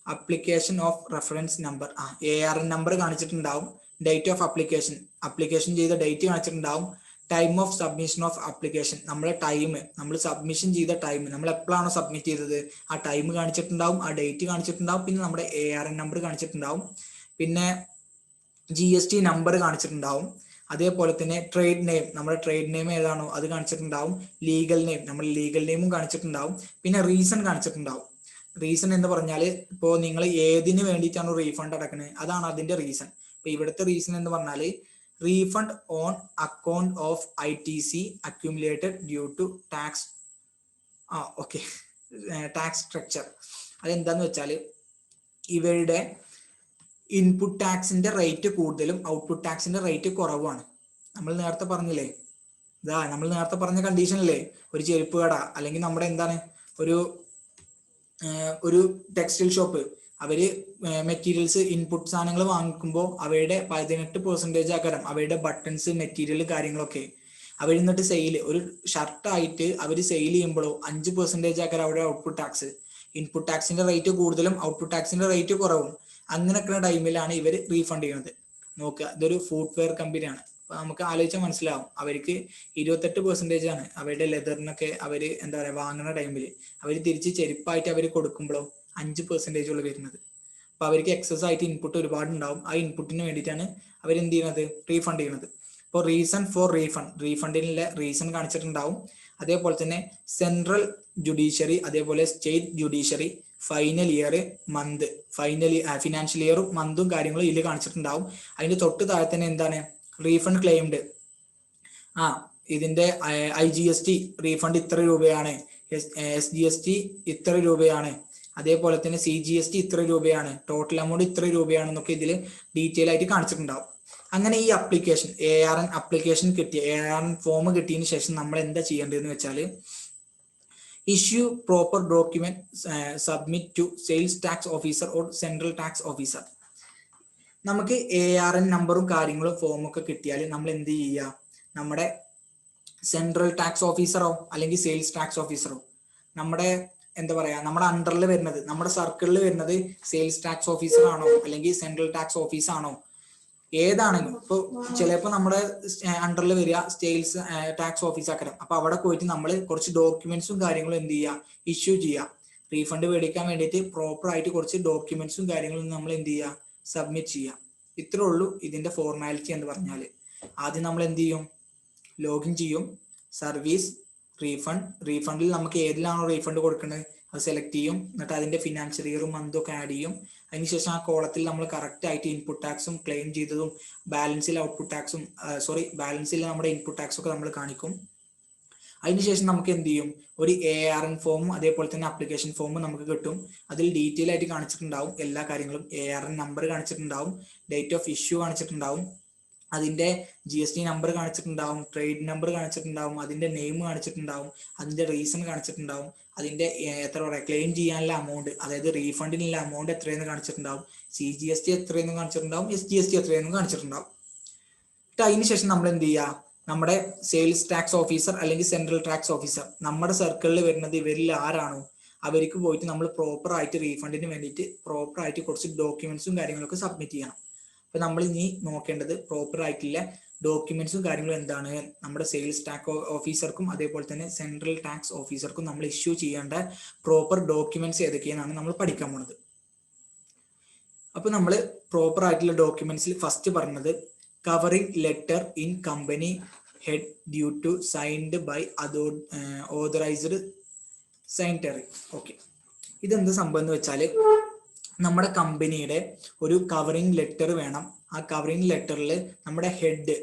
application of reference number, ARN number കാണിച്ചിട്ടുണ്ടാവും. ഡേറ്റ് ഓഫ് അപ്ലിക്കേഷൻ ചെയ്ത ഡേറ്റ് കാണിച്ചിട്ടുണ്ടാവും. Time of submission of application, നമ്മുടെ ടൈം, നമ്മൾ സബ്മിഷൻ ചെയ്ത ടൈം, നമ്മൾ എപ്പോഴാണോ സബ്മിറ്റ് ചെയ്തത് ആ ടൈം കാണിച്ചിട്ടുണ്ടാവും, ആ ഡേറ്റ് കാണിച്ചിട്ടുണ്ടാവും. പിന്നെ നമ്മുടെ ARN നമ്പർ കാണിച്ചിട്ടുണ്ടാവും. പിന്നെ GST നമ്പർ കാണിച്ചിട്ടുണ്ടാവും. അതേപോലെ തന്നെ ട്രേഡ് നെയിം, നമ്മുടെ ട്രേഡ് നെയിം ഏതാണോ അത് കാണിച്ചിട്ടുണ്ടാവും. ലീഗൽ നെയിം, നമ്മൾ ലീഗൽ നെയിമും കാണിച്ചിട്ടുണ്ടാവും. പിന്നെ റീസൺ കാണിച്ചിട്ടുണ്ടാവും. റീസൺ എന്ന് പറഞ്ഞാൽ ഇപ്പോൾ നിങ്ങൾ ഏതിന് വേണ്ടിയിട്ടാണ് റീഫണ്ട് അടക്കുന്നത് അതാണ് അതിന്റെ റീസൺ. ഇപ്പൊ ഇവിടുത്തെ റീസൺ എന്ന് പറഞ്ഞാൽ refund on account of ITC accumulated due to tax tax structure. അതെന്താന്ന് വെച്ചാൽ ഇവരുടെ ഇൻപുട്ട് ടാക്സിന്റെ റേറ്റ് കൂടുതലും ഔട്ട്പുട്ട് ടാക്സിന്റെ റേറ്റ് കുറവാണ്. നമ്മൾ നേരത്തെ പറഞ്ഞില്ലേ, നമ്മൾ നേരത്തെ പറഞ്ഞ കണ്ടീഷനില്ലേ, ഒരു ചെരുപ്പ് കട അല്ലെങ്കിൽ നമ്മുടെ എന്താണ് ഒരു ടെക്സ്റ്റൈൽ ഷോപ്പ്, അവര് മെറ്റീരിയൽസ് ഇൻപുട്ട് സാധനങ്ങൾ വാങ്ങിക്കുമ്പോൾ അവയുടെ 18% ആക്കാരം അവരുടെ ബട്ടൺസ് മെറ്റീരിയൽ കാര്യങ്ങളൊക്കെ അവർ എന്നിട്ട് സെയിൽ, ഒരു ഷർട്ട് ആയിട്ട് അവർ സെയിൽ ചെയ്യുമ്പോഴോ 5% ആക്കാരം അവിടെ ഔട്ട്പുട്ട് ടാക്സ്. ഇൻപുട്ട് ടാക്സിന്റെ റേറ്റ് കൂടുതലും ഔട്ട്പുട്ട് ടാക്സിന്റെ റേറ്റ് കുറവും. അങ്ങനെയൊക്കെ ടൈമിലാണ് ഇവർ റീഫണ്ട് ചെയ്യുന്നത്. നോക്കുക, ഇതൊരു ഫുട്വെയർ കമ്പനിയാണ്. അപ്പൊ നമുക്ക് ആലോചിച്ചാൽ മനസ്സിലാവും, അവർക്ക് 28% ആണ് അവരുടെ ലെതറിനൊക്കെ അവര് എന്താ പറയാ വാങ്ങുന്ന ടൈമിൽ. അവർ തിരിച്ച് ചെരുപ്പായിട്ട് അവർ കൊടുക്കുമ്പോഴോ 5% ഉള്ളു വരുന്നത്. അപ്പൊ അവർക്ക് എക്സസ് ആയിട്ട് ഇൻപുട്ട് ഒരുപാട് ഉണ്ടാവും. ആ ഇൻപുട്ടിന് വേണ്ടിയിട്ടാണ് അവർ എന്ത് ചെയ്യുന്നത്, റീഫണ്ട് ചെയ്യുന്നത്. ഇപ്പോൾ റീസൺ ഫോർ റീഫണ്ടിനുള്ള റീസൺ കാണിച്ചിട്ടുണ്ടാവും. അതേപോലെ തന്നെ സെൻട്രൽ ജുഡീഷ്യറി, അതേപോലെ state judiciary, final year, month, financial ഇയറും മന്തും കാര്യങ്ങളും ഇതിൽ കാണിച്ചിട്ടുണ്ടാവും. അതിന്റെ തൊട്ട് താഴെ തന്നെ എന്താണ് റീഫണ്ട് ക്ലെയിംഡ്, ഇതിന്റെ IGST റീഫണ്ട് ഇത്ര രൂപയാണ്, SGST ഇത്ര രൂപയാണ്, അതേപോലെ തന്നെ CGST ഇത്ര രൂപയാണ്, ടോട്ടൽ എമൗണ്ട് ഇത്ര രൂപയാണെന്നൊക്കെ ഇതിൽ ഡീറ്റെയിൽ ആയിട്ട് കാണിച്ചിട്ടുണ്ടാവും. അങ്ങനെ ഈ application ARN application ARN form കിട്ടിയതിന് ശേഷം നമ്മൾ എന്താ ചെയ്യേണ്ടതെന്ന് വെച്ചാൽ issue proper document submit to sales tax officer or central tax officer. നമുക്ക് ARN നമ്പറും കാര്യങ്ങളും ഫോമൊക്കെ കിട്ടിയാൽ നമ്മൾ എന്ത് ചെയ്യുക, നമ്മുടെ സെൻട്രൽ ടാക്സ് ഓഫീസറോ അല്ലെങ്കിൽ സെയിൽസ് ടാക്സ് ഓഫീസറോ, നമ്മുടെ എന്താ പറയാ നമ്മുടെ അണ്ടറിൽ വരുന്നത്, നമ്മുടെ സർക്കിളിൽ വരുന്നത് സെയിൽസ് ടാക്സ് ഓഫീസർ ആണോ അല്ലെങ്കിൽ സെൻട്രൽ ടാക്സ് ഓഫീസ് ആണോ, ഏതാണെങ്കിലും. ഇപ്പോൾ ചിലപ്പോൾ നമ്മുടെ അണ്ടറിൽ വരിക സെയിൽസ് ടാക്സ് ഓഫീസ് ആക്കണം. അപ്പൊ അവിടെ പോയിട്ട് നമ്മൾ കുറച്ച് ഡോക്യുമെന്റ്സും കാര്യങ്ങളും എന്ത് ചെയ്യുക, ഇഷ്യൂ ചെയ്യുക. റീഫണ്ട് മേടിക്കാൻ വേണ്ടിയിട്ട് പ്രോപ്പർ ആയിട്ട് കുറച്ച് ഡോക്യുമെന്റ്സും കാര്യങ്ങളും നമ്മൾ എന്ത് ചെയ്യുക, സബ്മിറ്റ് ചെയ്യുക. ഇത്രേ ഉള്ളൂ ഇതിന്റെ ഫോർമാലിറ്റി എന്ന് പറഞ്ഞാൽ. ആദ്യം നമ്മൾ എന്ത് ചെയ്യും, ലോഗിൻ ചെയ്യും, സർവീസ്, റീഫണ്ടിൽ നമുക്ക് ഏതിലാണോ റീഫണ്ട് കൊടുക്കുന്നത് അത് സെലക്ട് ചെയ്യും. എന്നിട്ട് അതിന്റെ ഫിനാൻഷ്യൽ ഇയറും മന്തും ഒക്കെ ആഡ് ചെയ്യും. അതിനുശേഷം ആ കോളത്തിൽ നമ്മൾ കറക്റ്റ് ആയിട്ട് ഇൻപുട്ട് ടാക്സും ക്ലെയിം ചെയ്തതും ബാലൻസിൽ ഔട്ട്പുട്ട് ടാക്സും ബാലൻസിൽ നമ്മുടെ ഇൻപുട്ട് ടാക്സും ഒക്കെ നമ്മൾ കാണിക്കും. അതിനുശേഷം നമുക്ക് എന്ത് ചെയ്യും, ഒരു ARN ഫോമും അതേപോലെ തന്നെ അപ്ലിക്കേഷൻ ഫോമും നമുക്ക് കിട്ടും. അതിൽ ഡീറ്റെയിൽ ആയിട്ട് കാണിച്ചിട്ടുണ്ടാവും എല്ലാ കാര്യങ്ങളും. ARN നമ്പർ കാണിച്ചിട്ടുണ്ടാവും, ഡേറ്റ് ഓഫ് ഇഷ്യൂ കാണിച്ചിട്ടുണ്ടാവും, അതിന്റെ GST നമ്പർ കാണിച്ചിട്ടുണ്ടാവും, ട്രേഡ് നമ്പർ കാണിച്ചിട്ടുണ്ടാവും, അതിന്റെ നെയിം കാണിച്ചിട്ടുണ്ടാവും, അതിന്റെ റീസൺ കാണിച്ചിട്ടുണ്ടാവും, അതിന്റെ എത്ര പറയുക ക്ലെയിം ചെയ്യാനുള്ള എമൗണ്ട്, അതായത് റീഫണ്ടിനുള്ള എമൗണ്ട് എത്രയെന്ന് കാണിച്ചിട്ടുണ്ടാവും, CGST എത്രയെന്ന് കാണിച്ചിട്ടുണ്ടാവും, SGST എത്രയെന്ന് കാണിച്ചിട്ടുണ്ടാവും. അതിന് ശേഷം നമ്മൾ എന്ത് ചെയ്യുക, നമ്മുടെ സെയിൽസ് ടാക്സ് ഓഫീസർ അല്ലെങ്കിൽ സെൻട്രൽ ടാക്സ് ഓഫീസർ, നമ്മുടെ സർക്കിളിൽ വരുന്നത് ഇവരിൽ ആരാണോ അവർക്ക് പോയിട്ട് നമ്മൾ പ്രോപ്പർ ആയിട്ട് റീഫണ്ടിന് വേണ്ടിയിട്ട് പ്രോപ്പർ ആയിട്ട് കുറച്ച് ഡോക്യുമെന്റ്സും കാര്യങ്ങളൊക്കെ സബ്മിറ്റ് ചെയ്യണം. അപ്പൊ നമ്മൾ ഇനി നോക്കേണ്ടത് പ്രോപ്പർ ആയിട്ടുള്ള ഡോക്യുമെന്റ്സും കാര്യങ്ങളും എന്താണ്, നമ്മുടെ സെയിൽസ് ടാക്സ് ഓഫീസർക്കും അതേപോലെ തന്നെ സെൻട്രൽ ടാക്സ് ഓഫീസർക്കും നമ്മൾ ഇഷ്യൂ ചെയ്യേണ്ട പ്രോപ്പർ ഡോക്യുമെന്റ്സ് ഏതൊക്കെയാണ് നമ്മൾ പഠിക്കാൻ പോണത്. അപ്പൊ നമ്മൾ പ്രോപ്പർ ആയിട്ടുള്ള ഡോക്യുമെന്റ്സിൽ ഫസ്റ്റ് പറഞ്ഞത് covering letter in company head due to signed by authorised signatory. Okay, ഇതെന്ത് സംഭവം എന്ന് വെച്ചാൽ നമ്മുടെ കമ്പനിയുടെ ഒരു കവറിംഗ് ലെറ്റർ വേണം. ആ കവറിംഗ് ലെറ്ററിൽ നമ്മുടെ ഹെഡ്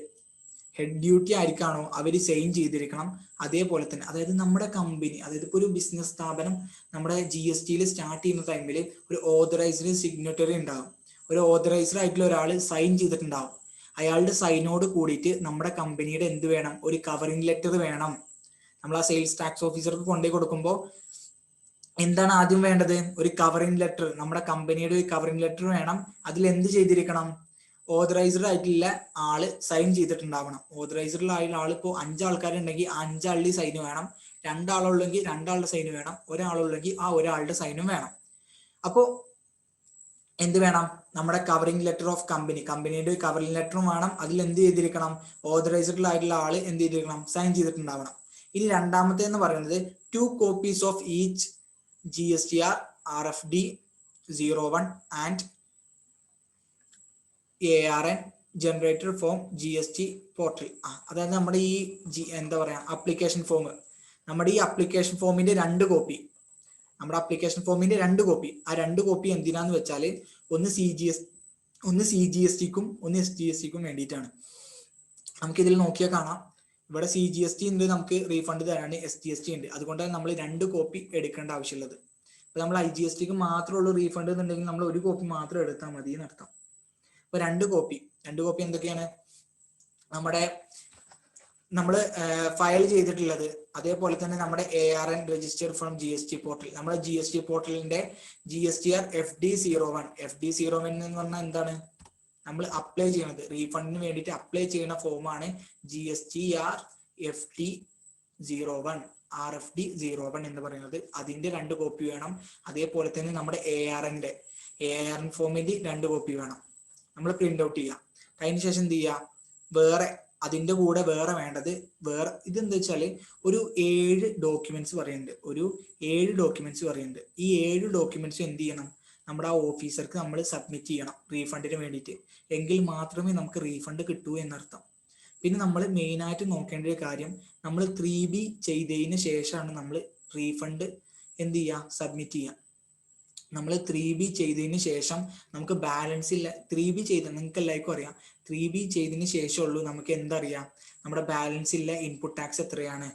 ഡ്യൂട്ടി ആയിരിക്കാണോ അവർ സൈൻ ചെയ്തിരിക്കണം. അതേപോലെ തന്നെ അതായത് നമ്മുടെ കമ്പനി, അതായത് ഇപ്പോൾ ഒരു ബിസിനസ് സ്ഥാപനം നമ്മുടെ GSTയിൽ സ്റ്റാർട്ട് ചെയ്യുന്ന ടൈമിൽ ഒരു ഓതറൈസ്ഡ് സിഗ്നറ്ററി ഉണ്ടാകും. ഒരു ഓതറൈസ്ഡ് ആയിട്ടുള്ള ഒരാൾ സൈൻ ചെയ്തിട്ടുണ്ടാവും. അയാളുടെ സൈനോട് കൂടിയിട്ട് നമ്മുടെ കമ്പനിയുടെ എന്ത് വേണം, ഒരു കവറിംഗ് ലെറ്റർ വേണം. നമ്മൾ ആ സെയിൽസ് ടാക്സ് ഓഫീസർക്ക് കൊണ്ടുപോയി കൊടുക്കുമ്പോൾ എന്താണ് ആദ്യം വേണ്ടത്, ഒരു കവറിംഗ് ലെറ്റർ, നമ്മുടെ കമ്പനിയുടെ ഒരു കവറിംഗ് ലെറ്റർ വേണം. അതിൽ എന്ത് ചെയ്തിരിക്കണം, ഓതറൈസ്ഡ് ആയിട്ടുള്ള ആള് സൈൻ ചെയ്തിട്ടുണ്ടാവണം. ഓതറൈസ്ഡ് ആയിട്ടുള്ള ആൾ ഇപ്പോൾ 5 ആൾക്കാരുണ്ടെങ്കിൽ 5 ആളുടെ സൈന് വേണം, 2 ആളുള്ളെങ്കിൽ 2 ആളുടെ സൈന് വേണം, ഒരാളുള്ളെങ്കിൽ ആ ഒരാളുടെ സൈനും വേണം. അപ്പോൾ എന്ത് വേണം? നമ്മുടെ കവറിംഗ് ലെറ്റർ ഓഫ് കമ്പനിയുടെ കവറിംഗ് ലെറ്ററും വേണം. അതിൽ എന്ത് ചെയ്തിരിക്കണം? ഓതറൈസ്ഡ് ആയിട്ടുള്ള ആള് എന്ത് ചെയ്തിരിക്കണം? സൈൻ ചെയ്തിട്ടുണ്ടാവണം. ഇനി രണ്ടാമത്തെ എന്ന് പറയുന്നത് 2 copies of each GSTR RFD 01 and ARN generated form GST portal. അതായത് നമ്മുടെ ഈ എന്താ പറയാ അപ്ലിക്കേഷൻ ഫോം, നമ്മുടെ ഈ അപ്ലിക്കേഷൻ ഫോമിന്റെ 2 കോപ്പി, നമ്മുടെ അപ്ലിക്കേഷൻ ഫോമിന്റെ 2 കോപ്പി. ആ 2 കോപ്പി എന്തിനാന്ന് വെച്ചാൽ ഒന്ന് CGSTക്കും ഒന്ന് SGSTക്കും വേണ്ടിയിട്ടാണ്. നമുക്ക് ഇതിൽ നോക്കിയാൽ കാണാം, ഇവിടെ CGST ഉണ്ട്, നമുക്ക് റീഫണ്ട് തരാൻ SGST ഉണ്ട്. അതുകൊണ്ടാണ് നമ്മൾ 2 കോപ്പി എടുക്കേണ്ട ആവശ്യമുള്ളത്. അപ്പൊ നമ്മൾ IGSTക്ക് മാത്രമേ ഉള്ളൂ റീഫണ്ട് എന്നുണ്ടെങ്കിൽ നമ്മൾ ഒരു കോപ്പി മാത്രം എടുത്താൽ മതി എന്നർത്ഥം. അപ്പൊ 2 കോപ്പി എന്തൊക്കെയാണ്? നമ്മൾ ഫയൽ ചെയ്തിട്ടുള്ളത്, അതേപോലെ തന്നെ നമ്മുടെ ARN registered from GST portal, നമ്മുടെ GST പോർട്ടലിന്റെ GSTR FD01 എന്ന് പറഞ്ഞാൽ എന്താണ്? നമ്മൾ അപ്ലൈ ചെയ്യുന്നത്, റീഫണ്ടിന് വേണ്ടിയിട്ട് അപ്ലൈ ചെയ്യുന്ന ഫോമാണ് GSTR FD01 RFD01 എന്ന് പറയുന്നത്. അതിന്റെ 2 കോപ്പി വേണം. അതേപോലെ തന്നെ നമ്മുടെ ARN ഫോമിന്റെ 2 കോപ്പി വേണം. നമ്മൾ പ്രിന്റ് ഔട്ട് ചെയ്യാം. അതിന് ശേഷം എന്ത് ചെയ്യുക? വേറെ അതിന്റെ കൂടെ വേറെ വേണ്ടത് ഇതെന്താ വെച്ചാല് ഒരു 7 ഡോക്യുമെന്റ്സ് പറയുന്നുണ്ട്. ഈ 7 ഡോക്യുമെന്റ്സ് എന്ത് ചെയ്യണം? നമ്മുടെ ആ ഓഫീസർക്ക് നമ്മൾ സബ്മിറ്റ് ചെയ്യണം റീഫണ്ടിന് വേണ്ടിയിട്ട്. എങ്കിൽ മാത്രമേ നമുക്ക് റീഫണ്ട് കിട്ടൂ എന്നർത്ഥം. പിന്നെ നമ്മൾ മെയിൻ ആയിട്ട് നോക്കേണ്ട ഒരു കാര്യം, നമ്മൾ 3B ചെയ്തതിന് ശേഷമാണ് നമ്മൾ റീഫണ്ട് എന്ത് ചെയ്യുക? സബ്മിറ്റ് ചെയ്യുക. നമ്മൾ 3B ചെയ്തതിന് ശേഷം നമുക്ക് ബാലൻസ് ഇല്ല. 3B ചെയ്ത നിങ്ങൾക്ക് എല്ലാവർക്കും അറിയാം, 3B ചെയ്തതിന് ശേഷമുള്ളൂ നമുക്ക് എന്തറിയാം? നമ്മുടെ ബാലൻസ് ഇല്ല ഇൻപുട്ട് ടാക്സ് എത്രയാണ്,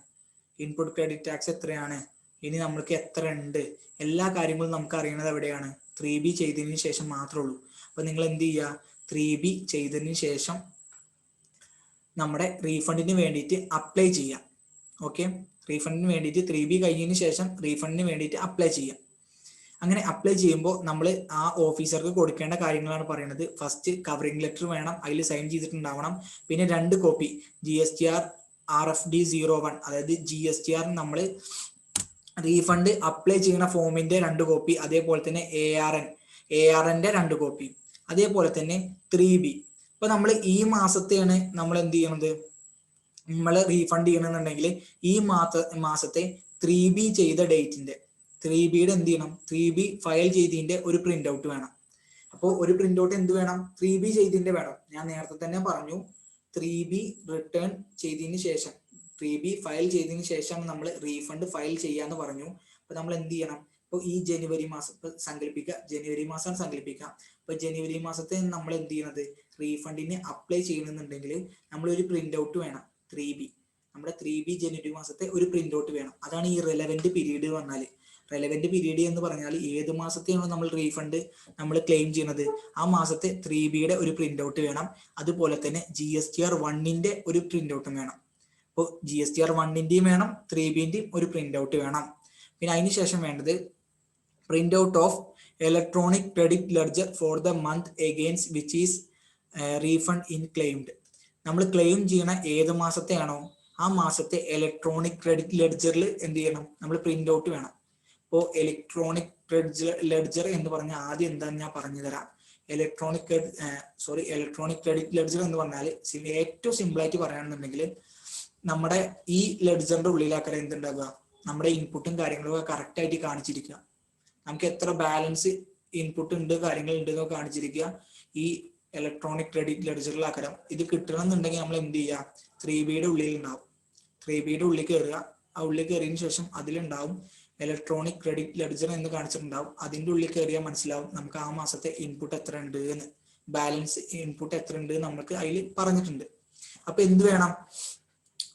ഇൻപുട്ട് ക്രെഡിറ്റ് ടാക്സ് എത്രയാണ്, ഇനി നമ്മൾക്ക് എത്ര ഉണ്ട്, എല്ലാ കാര്യങ്ങളും നമുക്ക് അറിയണത് എവിടെയാണ്? 3B ചെയ്തതിന് ശേഷം മാത്രമേ ഉള്ളൂ. അപ്പൊ നിങ്ങൾ എന്ത് ചെയ്യുക? 3B ചെയ്തതിന് ശേഷം നമ്മുടെ റീഫണ്ടിന് വേണ്ടിയിട്ട് അപ്ലൈ ചെയ്യാം. ഓക്കെ, റീഫണ്ടിന് വേണ്ടിയിട്ട് 3B കഴിഞ്ഞതിന് ശേഷം റീഫണ്ടിന് വേണ്ടിയിട്ട് അപ്ലൈ ചെയ്യാം. അങ്ങനെ അപ്ലൈ ചെയ്യുമ്പോൾ നമ്മൾ ആ ഓഫീസർക്ക് കൊടുക്കേണ്ട കാര്യങ്ങളാണ് പറയുന്നത്. ഫസ്റ്റ് കവറിംഗ് ലെറ്റർ വേണം, അതിൽ സൈൻ ചെയ്തിട്ടുണ്ടാവണം. പിന്നെ 2 കോപ്പി GSTR RFD01, അതായത് GSTR നമ്മൾ റീഫണ്ട് അപ്ലൈ ചെയ്യുന്ന ഫോമിന്റെ 2 കോപ്പി, അതേപോലെ തന്നെ ARNന്റെ 2 കോപ്പി, അതേപോലെ തന്നെ 3B. ഇപ്പൊ നമ്മൾ ഈ മാസത്തെയാണ് നമ്മൾ എന്ത് ചെയ്യണത്? നമ്മൾ റീഫണ്ട് ചെയ്യണമെന്നുണ്ടെങ്കിൽ ഈ മാസത്തെ 3B ചെയ്ത ഡേറ്റിന്റെ 3Bയുടെ എന്ത് ചെയ്യണം? 3B ഫയൽ ചെയ്തതിന്റെ ഒരു പ്രിന്റ് ഔട്ട് വേണം. അപ്പോൾ ഒരു പ്രിന്റ് ഔട്ട് എന്ത് വേണം? 3B ചെയ്തതിന്റെ വേണം. ഞാൻ നേരത്തെ തന്നെ പറഞ്ഞു, 3B റിട്ടേൺ ചെയ്തതിന് ശേഷം 3B ഫയൽ ചെയ്തതിന് ശേഷമാണ് നമ്മൾ റീഫണ്ട് ഫയൽ ചെയ്യാന്ന് പറഞ്ഞു. അപ്പൊ നമ്മൾ എന്ത് ചെയ്യണം? ഇപ്പോൾ ഈ ജനുവരി മാസം ജനുവരി മാസമാണ് സങ്കല്പിക്കുക. അപ്പൊ ജനുവരി മാസത്തെ നമ്മൾ എന്ത് ചെയ്യണത്? റീഫണ്ടിന് അപ്ലൈ ചെയ്യണമെന്നുണ്ടെങ്കിൽ നമ്മൾ ഒരു പ്രിന്റ് ഔട്ട് വേണം. 3B നമ്മുടെ 3B ജനുവരി മാസത്തെ ഒരു പ്രിന്റ് ഔട്ട് വേണം. അതാണ് ഈ റെലവെന്റ് പീരീഡ് പറഞ്ഞാൽ. റെലവെന്റ് പീരീഡ് എന്ന് പറഞ്ഞാൽ ഏത് മാസത്തെയാണോ നമ്മൾ റീഫണ്ട് നമ്മൾ ക്ലെയിം ചെയ്യുന്നത് ആ മാസത്തെ 3Bയുടെ ഒരു പ്രിന്റ് ഔട്ട് വേണം. അതുപോലെ തന്നെ GSTR 1ന്റെ ഒരു പ്രിന്റ് ഔട്ടും വേണം. അപ്പോൾ GSTR 1ന്റെയും വേണം, 3Bന്റെയും ഒരു പ്രിന്റ് ഔട്ട് വേണം. പിന്നെ അതിനുശേഷം വേണ്ടത് print out of electronic credit ledger for the month against which is refund in claimed. നമ്മൾ ക്ലെയിം ചെയ്യണ ഏത് മാസത്തെയാണോ ആ മാസത്തെ ഇലക്ട്രോണിക് ക്രെഡിറ്റ് ലെഡ്ജറിൽ എന്ത് ചെയ്യണം? നമ്മൾ പ്രിന്റ് ഔട്ട് വേണം. ഇപ്പോൾ ഇലക്ട്രോണിക് ലെഡ്ജർ എന്ന് പറഞ്ഞാൽ ആദ്യം എന്താണെന്ന് ഞാൻ പറഞ്ഞു തരാം. ഇലക്ട്രോണിക് ക്രെഡിറ്റ് ലെഡ്ജർ എന്ന് പറഞ്ഞാൽ ഏറ്റവും സിമ്പിൾ ആയിട്ട് പറയുകയാണെന്നുണ്ടെങ്കിൽ നമ്മുടെ ഈ ലെഡ്ജറിന്റെ ഉള്ളിലാക്കാൻ എന്തുണ്ടാവുക? നമ്മുടെ ഇൻപുട്ടും കാര്യങ്ങളും കറക്റ്റ് ആയിട്ട് കാണിച്ചിരിക്കുക. നമുക്ക് എത്ര ബാലൻസ് ഇൻപുട്ട് ഉണ്ട് കാര്യങ്ങൾ ഉണ്ട് എന്നൊക്കെ കാണിച്ചിരിക്കുക ഈ ഇലക്ട്രോണിക് ക്രെഡിറ്റ് ലെഡ്ജറിലാക്കരം. ഇത് കിട്ടണം എന്നുണ്ടെങ്കിൽ നമ്മൾ എന്ത് ചെയ്യുക? 3Bയുടെ ഉള്ളിൽ ഉണ്ടാവും. 3Bയുടെ ഉള്ളിൽ കയറുക. ആ ഉള്ളിൽ കയറിയതിനു ശേഷം അതിലുണ്ടാവും ഇലക്ട്രോണിക് ക്രെഡിറ്റ് ലെഡ്ജർ എന്ന് കാണിച്ചിട്ടുണ്ടാവും. അതിന്റെ ഉള്ളിൽ കയറിയാൽ മനസ്സിലാവും നമുക്ക് ആ മാസത്തെ ഇൻപുട്ട് എത്ര ഉണ്ട് എന്ന്, ബാലൻസ് ഇൻപുട്ട് എത്ര ഉണ്ട് നമുക്ക് അതിൽ പറഞ്ഞിട്ടുണ്ട്. അപ്പൊ എന്ത് വേണം?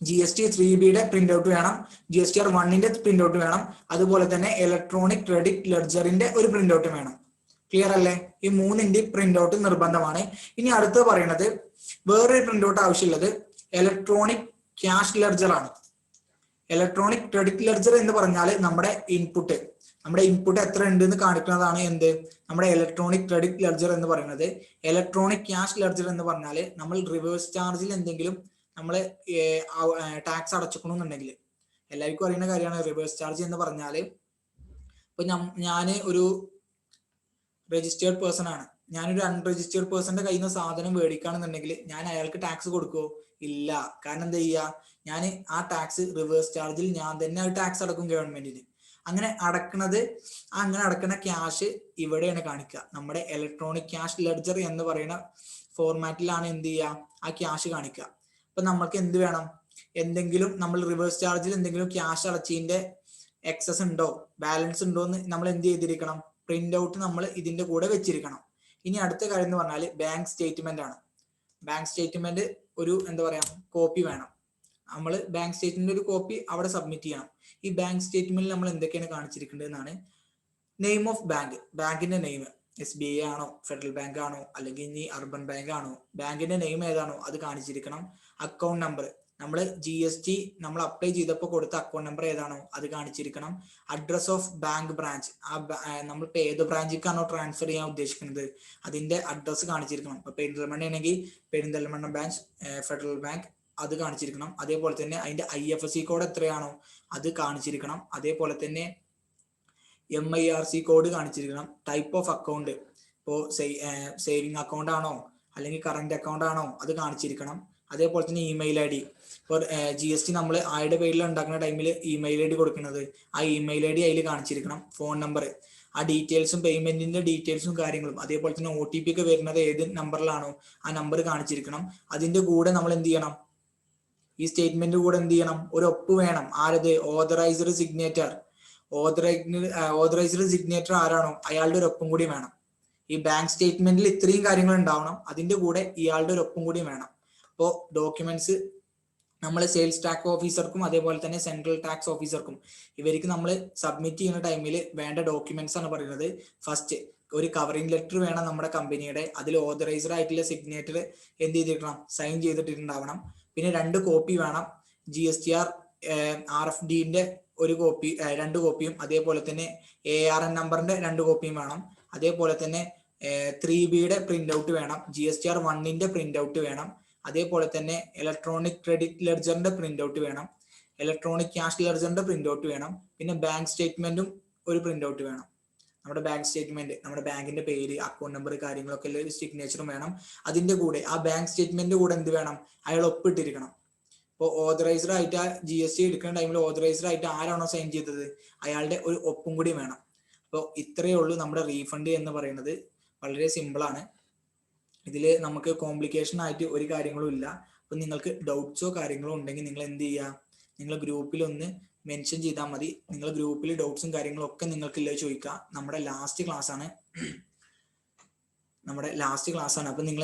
GST 3Bയുടെ പ്രിന്റ് ഔട്ട് വേണം, GSTR 1ന്റെ പ്രിന്റ് ഔട്ട് വേണം, അതുപോലെ തന്നെ ഇലക്ട്രോണിക് ക്രെഡിറ്റ് ലെഡ്ജറിന്റെ ഒരു പ്രിന്റ് ഔട്ട് വേണം. ക്ലിയർ അല്ലേ? ഈ 3ന്റെ പ്രിന്റ് ഔട്ട് നിർബന്ധമാണ്. ഇനി അടുത്ത് പറയുന്നത് വേറൊരു പ്രിന്റ് ഔട്ട് ആവശ്യമുള്ളത് ഇലക്ട്രോണിക് ക്യാഷ് ലെഡ്ജർ ആണ്. ഇലക്ട്രോണിക് ക്രെഡിറ്റ് ലെഡ്ജർ എന്ന് പറഞ്ഞാൽ നമ്മുടെ ഇൻപുട്ട് എത്ര ഉണ്ട് എന്ന് കാണിക്കുന്നതാണ് എന്ത്? നമ്മുടെ ഇലക്ട്രോണിക് ക്രെഡിറ്റ് ലെഡ്ജർ എന്ന് പറയുന്നത്. ഇലക്ട്രോണിക് ക്യാഷ് ലെഡ്ജർ എന്ന് പറഞ്ഞാൽ നമ്മൾ റിവേഴ്സ് ചാർജിൽ എന്തെങ്കിലും നമ്മൾ ടാക്സ് അടച്ചിക്കണമെന്നുണ്ടെങ്കിൽ എല്ലാവർക്കും അറിയുന്ന കാര്യമാണ് റിവേഴ്സ് ചാർജ് എന്ന് പറഞ്ഞാൽ. ഇപ്പൊ ഞാൻ ഒരു രജിസ്റ്റേർഡ് പേഴ്സൺ ആണ്. ഞാനൊരു അൺരജിസ്റ്റേർഡ് പേഴ്സന്റെ കയ്യിൽ നിന്ന് സാധനം മേടിക്കുകയാണെന്നുണ്ടെങ്കിൽ ഞാൻ അയാൾക്ക് ടാക്സ് കൊടുക്കുമോ? ഇല്ല. കാരണം എന്താ ചെയ്യുക, ഞാൻ ആ ടാക്സ് റിവേഴ്സ് ചാർജിൽ ഞാൻ തന്നെ ടാക്സ് അടക്കും ഗവൺമെന്റിന്. അങ്ങനെ അടക്കുന്ന ക്യാഷ് ഇവിടെയാണ് കാണിക്കുക. നമ്മുടെ ഇലക്ട്രോണിക് ക്യാഷ് ലെഡ്ജർ എന്ന് പറയുന്ന ഫോർമാറ്റിലാണ് എന്ത് ചെയ്യുക, ആ ക്യാഷ് കാണിക്കുക. അപ്പൊ നമ്മൾക്ക് എന്ത് വേണം, എന്തെങ്കിലും നമ്മൾ റിവേഴ്സ് ചാർജിൽ എന്തെങ്കിലും ക്യാഷ് അടച്ചതിന്റെ എക്സസ് ഉണ്ടോ, ബാലൻസ് ഉണ്ടോ എന്ന് നമ്മൾ എന്ത് ചെയ്തിരിക്കണം, പ്രിന്റ് ഔട്ട് നമ്മൾ ഇതിന്റെ കൂടെ വെച്ചിരിക്കണം. ഇനി അടുത്ത കാര്യം എന്ന് പറഞ്ഞാൽ ബാങ്ക് സ്റ്റേറ്റ്മെന്റ് ആണ്. ബാങ്ക് സ്റ്റേറ്റ്മെന്റ് ഒരു എന്താ പറയാ കോപ്പി വേണം. നമ്മൾ ബാങ്ക് സ്റ്റേറ്റ്മെന്റ് ഒരു കോപ്പി അവിടെ സബ്മിറ്റ് ചെയ്യണം. ഈ ബാങ്ക് സ്റ്റേറ്റ്മെന്റിൽ നമ്മൾ എന്തൊക്കെയാണ് കാണിച്ചിരിക്കേണ്ടത് എന്നാണ്. നെയിം ഓഫ് ബാങ്ക്, ബാങ്കിന്റെ നെയിം SBI ആണോ, ഫെഡറൽ ബാങ്ക് ആണോ, അല്ലെങ്കിൽ ഇനി അർബൻ ബാങ്ക് ആണോ, ബാങ്കിന്റെ നെയിം ഏതാണോ അത് കാണിച്ചിരിക്കണം. അക്കൗണ്ട് നമ്പർ, നമ്മൾ GST നമ്മൾ അപ്ലൈ ചെയ്തപ്പോൾ കൊടുത്ത അക്കൗണ്ട് നമ്പർ ഏതാണോ അത് കാണിച്ചിരിക്കണം. അഡ്രസ് ഓഫ് ബാങ്ക് ബ്രാഞ്ച്, നമ്മളിപ്പോ ഏത് ബ്രാഞ്ചിലേക്കാണോ ട്രാൻസ്ഫർ ചെയ്യാൻ ഉദ്ദേശിക്കുന്നത് അതിന്റെ അഡ്രസ് കാണിച്ചിരിക്കണം. ഇപ്പൊ പെരിന്തൽമണ്ണ ആണെങ്കിൽ പെരിന്തൽമണ്ണ ബ്രാഞ്ച് ഫെഡറൽ ബാങ്ക് അത് കാണിച്ചിരിക്കണം. അതേപോലെ തന്നെ അതിന്റെ IFSC കോഡ് എത്രയാണോ അത് കാണിച്ചിരിക്കണം. അതേപോലെ തന്നെ MIRC കോഡ് കാണിച്ചിരിക്കണം. ടൈപ്പ് ഓഫ് അക്കൗണ്ട്, ഇപ്പോൾ സേവിങ് അക്കൗണ്ട് ആണോ അല്ലെങ്കിൽ കറന്റ് അക്കൗണ്ട് ആണോ അത് കാണിച്ചിരിക്കണം. അതേപോലെ തന്നെ ഇമെയിൽ ID, ഇപ്പോൾ GST നമ്മൾ ആയുടെ പേരിൽ ഉണ്ടാക്കുന്ന ടൈമിൽ ഇമെയിൽ ID കൊടുക്കുന്നത്, ആ ഇമെയിൽ ID അതിൽ കാണിച്ചിരിക്കണം. ഫോൺ നമ്പർ, ആ ഡീറ്റെയിൽസും പേയ്മെന്റിന്റെ ഡീറ്റെയിൽസും കാര്യങ്ങളും, അതേപോലെ തന്നെ OTP ഒക്കെ വരുന്നത് ഏത് നമ്പറിലാണോ ആ നമ്പർ കാണിച്ചിരിക്കണം. അതിന്റെ കൂടെ നമ്മൾ എന്ത് ചെയ്യണം, ഈ സ്റ്റേറ്റ്മെന്റ് കൂടെ എന്ത് ചെയ്യണം, ഒരു ഒപ്പ് വേണം. ആരത്, ഓതറൈസ്ഡ് സിഗ്നേറ്റർ. ഓതറൈസ്ഡ് സിഗ്നേറ്റർ ആരാണോ അയാളുടെ ഒരു ഒപ്പും കൂടി വേണം. ഈ ബാങ്ക് സ്റ്റേറ്റ്മെന്റിൽ ഇത്രയും കാര്യങ്ങൾ ഉണ്ടാവണം, അതിന്റെ കൂടെ ഇയാളുടെ ഒരു ഒപ്പും കൂടി വേണം. അപ്പോൾ ഡോക്യുമെന്റ്സ് നമ്മൾ സെയിൽസ് ടാക്സ് ഓഫീസർക്കും അതേപോലെ തന്നെ സെൻട്രൽ ടാക്സ് ഓഫീസർക്കും ഇവർക്ക് നമ്മൾ സബ്മിറ്റ് ചെയ്യുന്ന ടൈമിൽ വേണ്ട ഡോക്യുമെന്റ്സ് ആണ് പറയുന്നത്. ഫസ്റ്റ് ഒരു കവറിംഗ് ലെറ്റർ വേണം നമ്മുടെ കമ്പനിയുടെ, അതിൽ ഓതറൈസ്ഡ് ആയിട്ടുള്ള സിഗ്നേറ്റർ എന്ത് ചെയ്തിരിക്കണം, സൈൻ ചെയ്തിട്ടുണ്ടാവണം. പിന്നെ 2 കോപ്പി വേണം. GSTR RFDന്റെ ഒരു കോപ്പി, 2 കോപ്പിയും, അതേപോലെ തന്നെ ARN നമ്പറിന്റെ 2 കോപ്പിയും വേണം. അതേപോലെ തന്നെ 3Bയുടെ പ്രിന്റ് ഔട്ട് വേണം. GSTR 1ന്റെ പ്രിന്റ് ഔട്ട് വേണം. അതേപോലെ തന്നെ ഇലക്ട്രോണിക് ക്രെഡിറ്റ് ലെഡ്ജറിന്റെ പ്രിന്റ് ഔട്ട് വേണം. ഇലക്ട്രോണിക് ക്യാഷ് ലെഡ്ജറിന്റെ പ്രിന്റ് ഔട്ട് വേണം. പിന്നെ ബാങ്ക് സ്റ്റേറ്റ്മെന്റും ഒരു പ്രിന്റ് ഔട്ട് വേണം. നമ്മുടെ ബാങ്ക് സ്റ്റേറ്റ്മെന്റ്, നമ്മുടെ ബാങ്കിന്റെ പേര്, അക്കൗണ്ട് നമ്പർ, കാര്യങ്ങളൊക്കെ ഉള്ള സിഗ്നേച്ചറും വേണം. അതിന്റെ കൂടെ ആ ബാങ്ക് സ്റ്റേറ്റ്മെന്റിന്റെ കൂടെ എന്ത് വേണം, അയാൾ ഒപ്പിട്ടിരിക്കണം. ഇപ്പോൾ ഓതറൈസ്ഡ് ആയിട്ട് GST എടുക്കുന്ന ടൈമിൽ ഓതറൈസ്ഡ് ആയിട്ട് ആരാണോ സൈൻ ചെയ്തത് അയാളുടെ ഒരു ഒപ്പും കൂടി വേണം. അപ്പോൾ ഇത്രയേ ഉള്ളൂ നമ്മുടെ റീഫണ്ട് എന്ന് പറയുന്നത്. വളരെ സിമ്പിൾ ആണ്. ഇതിൽ നമുക്ക് കോംപ്ലിക്കേഷൻ ആയിട്ട് ഒരു കാര്യങ്ങളും ഇല്ല. അപ്പൊ നിങ്ങൾക്ക് ഡൗട്ട്സോ കാര്യങ്ങളോ ഉണ്ടെങ്കിൽ നിങ്ങൾ എന്ത് ചെയ്യുക, നിങ്ങൾ ഗ്രൂപ്പിൽ ഒന്ന് മെൻഷൻ ചെയ്താൽ മതി. നിങ്ങൾ ഗ്രൂപ്പിൽ ഡൗട്ട്സും കാര്യങ്ങളും ഒക്കെ നിങ്ങൾക്ക് ഇല്ല ചോദിക്കുക. നമ്മുടെ ലാസ്റ്റ് ക്ലാസ് ആണ്. അപ്പൊ നിങ്ങൾ